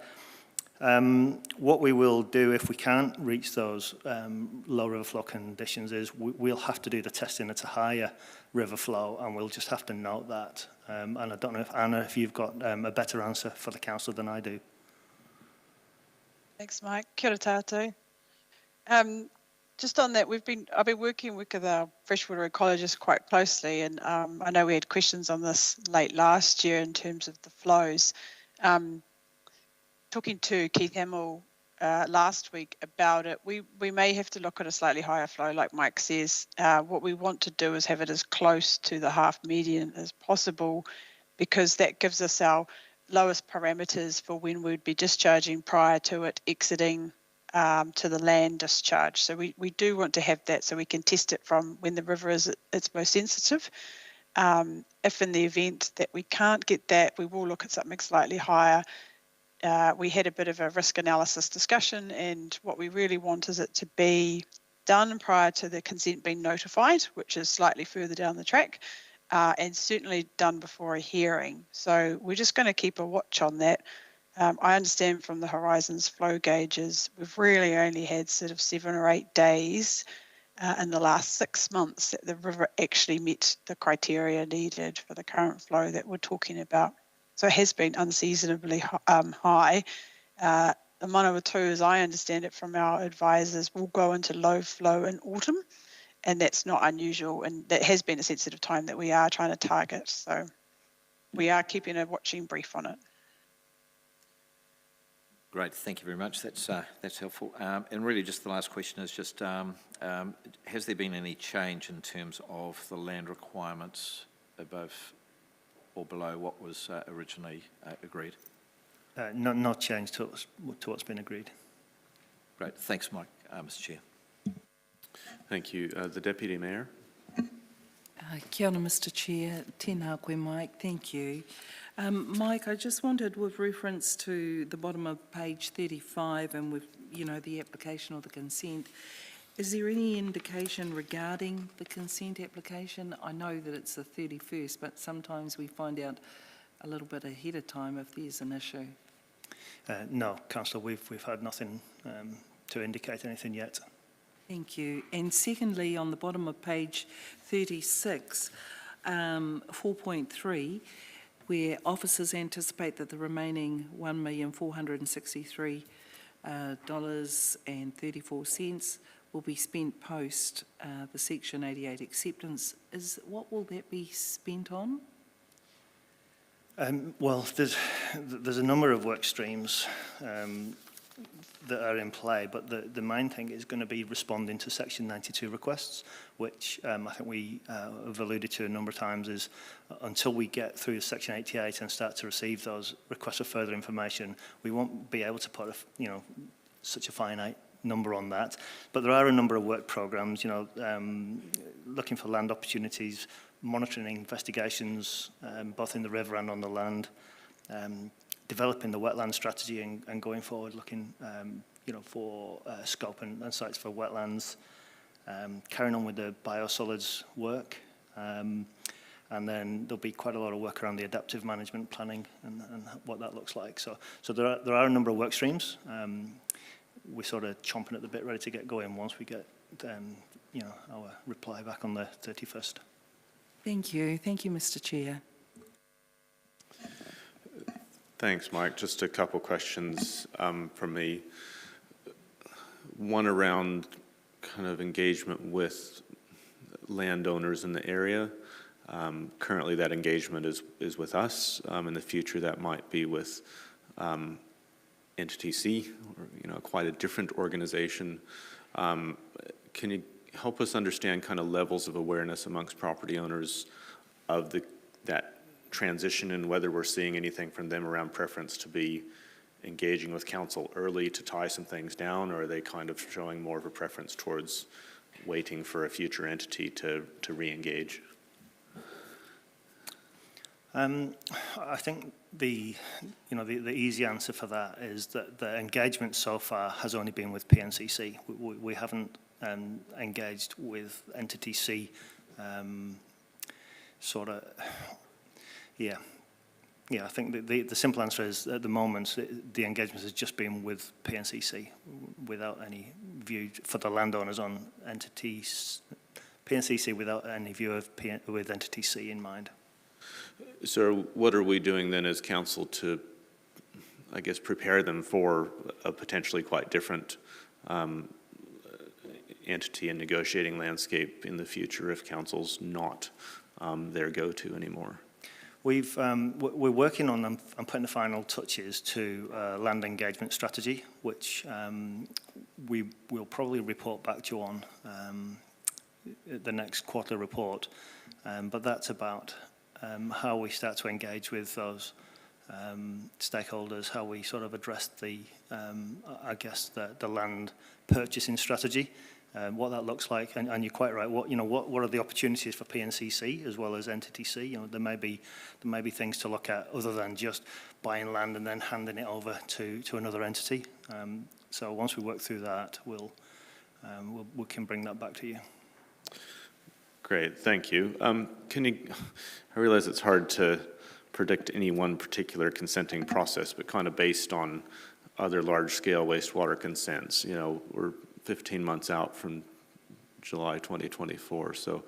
What we will do if we can't reach those low river flow conditions is we'll have to do the testing at a higher river flow, and we'll just have to note that. And I don't know if, Anna, if you've got a better answer for the council than I do. Thanks, Mike. Kia ora tātou. Just on that, I've been working with our freshwater ecologists quite closely, and I know we had questions on this late last year in terms of the flows. Talking to Keith Hamill last week about it, we may have to look at a slightly higher flow, like Mike says. What we want to do is have it as close to the half median as possible, because that gives us our lowest parameters for when we'd be discharging prior to it exiting to the land discharge. So we do want to have that so we can test it from when the river is at its most sensitive. If in the event that we can't get that, we will look at something slightly higher. We had a bit of a risk analysis discussion, and what we really want is it to be done prior to the consent being notified, which is slightly further down the track, and certainly done before a hearing. So we're just going to keep a watch on that. I understand from the Horizons flow gauges, we've really only had sort of 7 or 8 days in the last 6 months that the river actually met the criteria needed for the current flow that we're talking about. So it has been unseasonably high. The Manawatu, as I understand it from our advisors, will go into low flow in autumn, and that's not unusual, and that has been a sensitive time that we are trying to target. So we are keeping a watching brief on it. Great, thank you very much. That's helpful. And really, just the last question is just: has there been any change in terms of the land requirements above or below what was originally agreed? No change to what's been agreed. Great, thanks, Mike. Mr. Chair. Thank you. The Deputy Mayor. Kia ora, Mr. Chair. Tēnā koe, Mike. Thank you. Mike, I just wanted, with reference to the bottom of page 35 and with, the application of the consent, is there any indication regarding the consent application? I know that it's the 31st, but sometimes we find out a little bit ahead of time if there's an issue. No, Councillor, we've had nothing to indicate anything yet. Thank you. And secondly, on the bottom of page 36, 4.3, where officers anticipate that the remaining $1,463.34 will be spent post the Section 88 acceptance. What will that be spent on? Well, there's a number of work streams that are in play, but the main thing is going to be responding to Section 92 requests, which I think we have alluded to a number of times, is until we get through Section 88 and start to receive those requests for further information, we won't be able to put such a finite number on that. But there are a number of work programs, looking for land opportunities, monitoring investigations, both in the river and on the land, developing the wetland strategy and going forward looking, for scope and sites for wetlands, carrying on with the biosolids work, and then there'll be quite a lot of work around the adaptive management planning and what that looks like. So there are a number of work streams. We're sort of chomping at the bit, ready to get going once we get, our reply back on the 31st. Thank you. Thank you, Mr. Chair. Thanks, Mike. Just a couple questions from me. One around kind of engagement with landowners in the area. Currently, that engagement is with us. In the future, that might be with Entity C, or quite a different organization. Can you help us understand kind of levels of awareness amongst property owners of that transition, and whether we're seeing anything from them around preference to be engaging with council early to tie some things down, or are they kind of showing more of a preference towards waiting for a future entity to re-engage? I think the easy answer for that is that the engagement so far has only been with PNCC. We haven't engaged with Entity C. Yeah, I think the simple answer is, at the moment, the engagement has just been with PNCC without any view for the landowners on Entities PNCC without any view of with Entity C in mind. So what are we doing then as council to, I guess, prepare them for a potentially quite different entity and negotiating landscape in the future if council's not their go-to anymore? We're working on and putting the final touches to land engagement strategy, which we will probably report back to you on the next quarterly report. But that's about how we start to engage with those stakeholders, how we sort of address the, I guess, the land purchasing strategy. What that looks like, and you're quite right. What are the opportunities for PNCC as well as Entity C? There may be things to look at other than just buying land and then handing it over to another entity. So once we work through that, we can bring that back to you. Great, thank you. I realize it's hard to predict any one particular consenting process, but kind of based on other large-scale wastewater consents, we're 15 months out from July 2024, so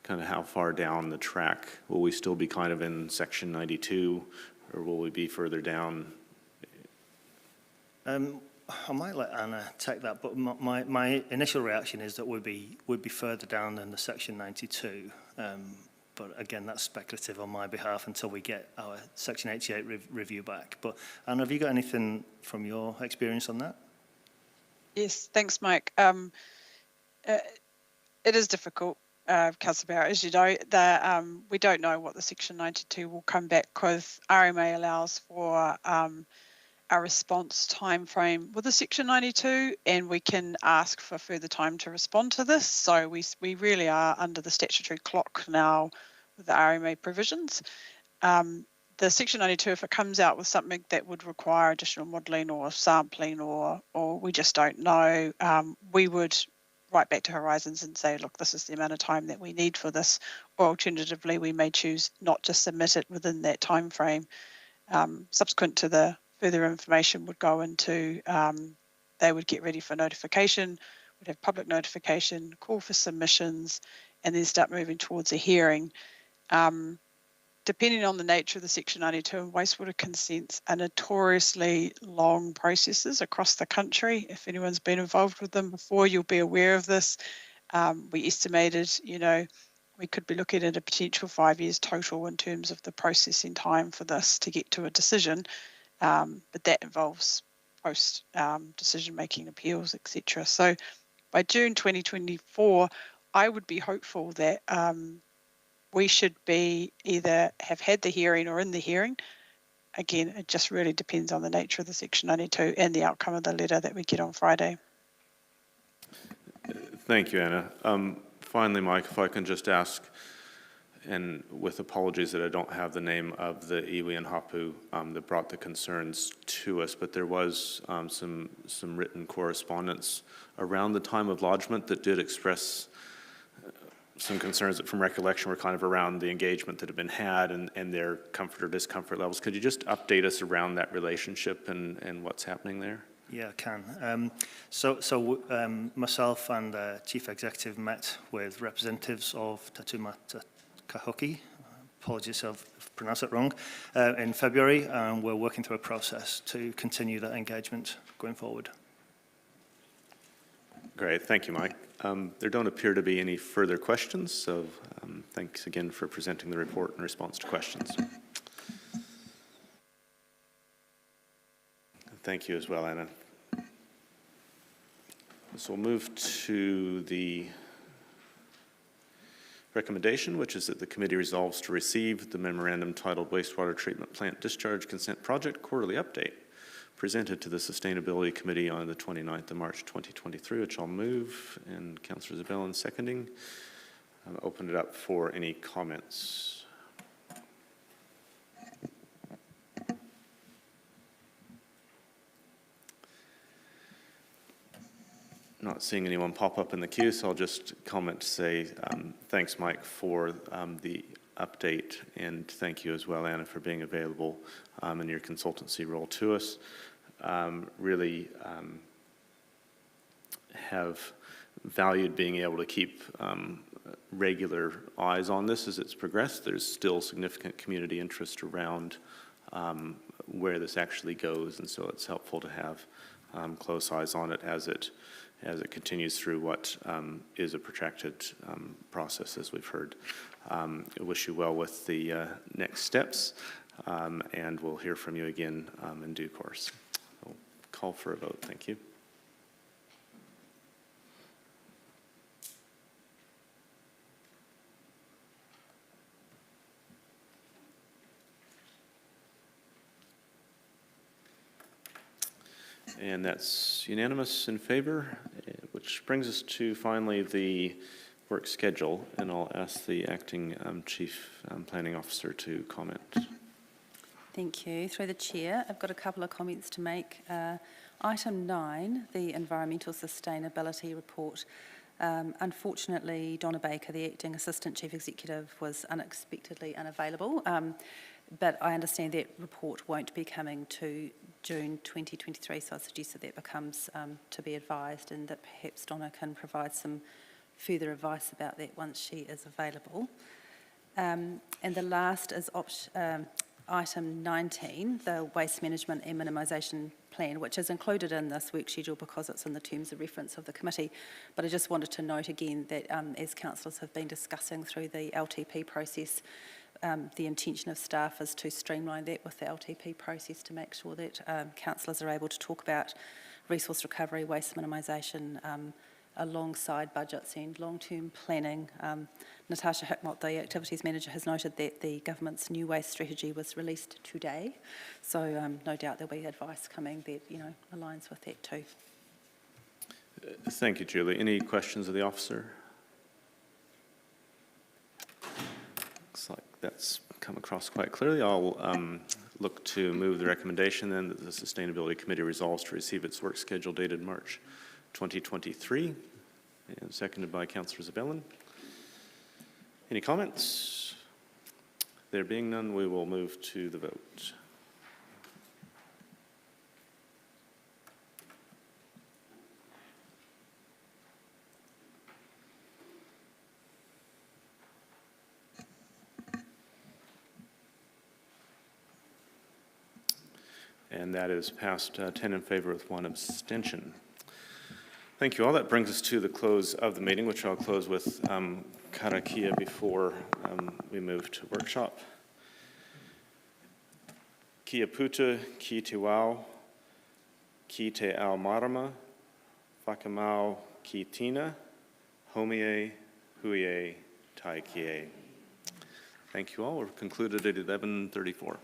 kind of how far down the track? Will we still be kind of in Section 92, or will we be further down? I might let Anna take that, but my initial reaction is that we'd be further down than the Section 92. But again, that's speculative on my behalf until we get our Section 88 review back. But Anna, have you got anything from your experience on that? Yes, thanks, Mike. It is difficult, Councillor Barrett, as you know. We don't know what the Section 92 will come back because RMA allows for a response time frame with the Section 92, and we can ask for further time to respond to this. So we really are under the statutory clock now with the RMA provisions. The Section 92, if it comes out with something that would require additional modelling or sampling or we just don't know, we would write back to Horizons and say, look, this is the amount of time that we need for this, or alternatively, we may choose not to submit it within that time frame. Subsequent to the further information would go into, they would get ready for notification, would have public notification, call for submissions, and then start moving towards a hearing. Depending on the nature of the Section 92 and wastewater consents are notoriously long processes across the country. If anyone's been involved with them before, you'll be aware of this. We estimated, we could be looking at a potential 5 years total in terms of the processing time for this to get to a decision. But that involves post decision-making appeals, etc. So by June 2024, I would be hopeful that we should be either have had the hearing or in the hearing. Again, it just really depends on the nature of the Section 92 and the outcome of the letter that we get on Friday. Thank you, Anna. Finally, Mike, if I can just ask, and with apologies that I don't have the name of the iwi and hapu that brought the concerns to us, but there was some written correspondence around the time of lodgement that did express some concerns that from recollection were kind of around the engagement that had been had and their comfort or discomfort levels. Could you just update us around that relationship and what's happening there? Yeah, I can. So myself and the Chief Executive met with representatives of Tatumata Kahoki, apologies if I've pronounced it wrong, in February, and we're working through a process to continue that engagement going forward. Great, thank you, Mike. There don't appear to be any further questions, so thanks again for presenting the report in response to questions. Thank you as well, Anna. So we'll move to the recommendation, which is that the committee resolves to receive the memorandum titled Wastewater Treatment Plant Discharge Consent Project Quarterly Update, presented to the Sustainability Committee on the 29th of March 2023, which I'll move, and Councillor Zabellin seconding. I'll open it up for any comments. Not seeing anyone pop up in the queue, so I'll just comment to say thanks, Mike, for the update, and thank you as well, Anna, for being available in your consultancy role to us. Really have valued being able to keep regular eyes on this as it's progressed. There's still significant community interest around where this actually goes, and so it's helpful to have close eyes on it as it continues through what is a protracted process, as we've heard. I wish you well with the next steps, and we'll hear from you again in due course. I'll call for a vote. Thank you. And that's unanimous in favor, which brings us to finally the work schedule, and I'll ask the acting Chief Planning Officer to comment. Thank you. Through the chair, I've got a couple of comments to make. Item 9, the Environmental Sustainability Report. Unfortunately, Donna Baker, the Acting Assistant Chief Executive, was unexpectedly unavailable, but I understand that report won't be coming to June 2023, so I suggested that becomes to be advised, and that perhaps Donna can provide some further advice about that once she is available. And the last is item 19, the Waste Management and Minimisation Plan, which is included in this work schedule because it's in the terms of reference of the committee. But I just wanted to note again that as councillors have been discussing through the LTP process, the intention of staff is to streamline that with the LTP process to make sure that councillors are able to talk about resource recovery, waste minimisation, alongside budgets and long-term planning. Natasha Hickmott, the Activities Manager, has noted that the government's new waste strategy was released today, so no doubt there'll be advice coming that aligns with that too. Thank you, Julie. Any questions of the officer? Looks like that's come across quite clearly. I'll look to move the recommendation then that the Sustainability Committee resolves to receive its work schedule dated March 2023, and seconded by Councillor Zabelin. Any comments? There being none, we will move to the vote. And that is passed 10 in favor with 1 abstention. Thank you all. That brings us to the close of the meeting, which I'll close with karakia before we move to workshop. Kia puta, ki te wao, ki te ao marama, whakamau ki tina, homie, huie, tai kie. Thank you all. We're concluded at 11:34.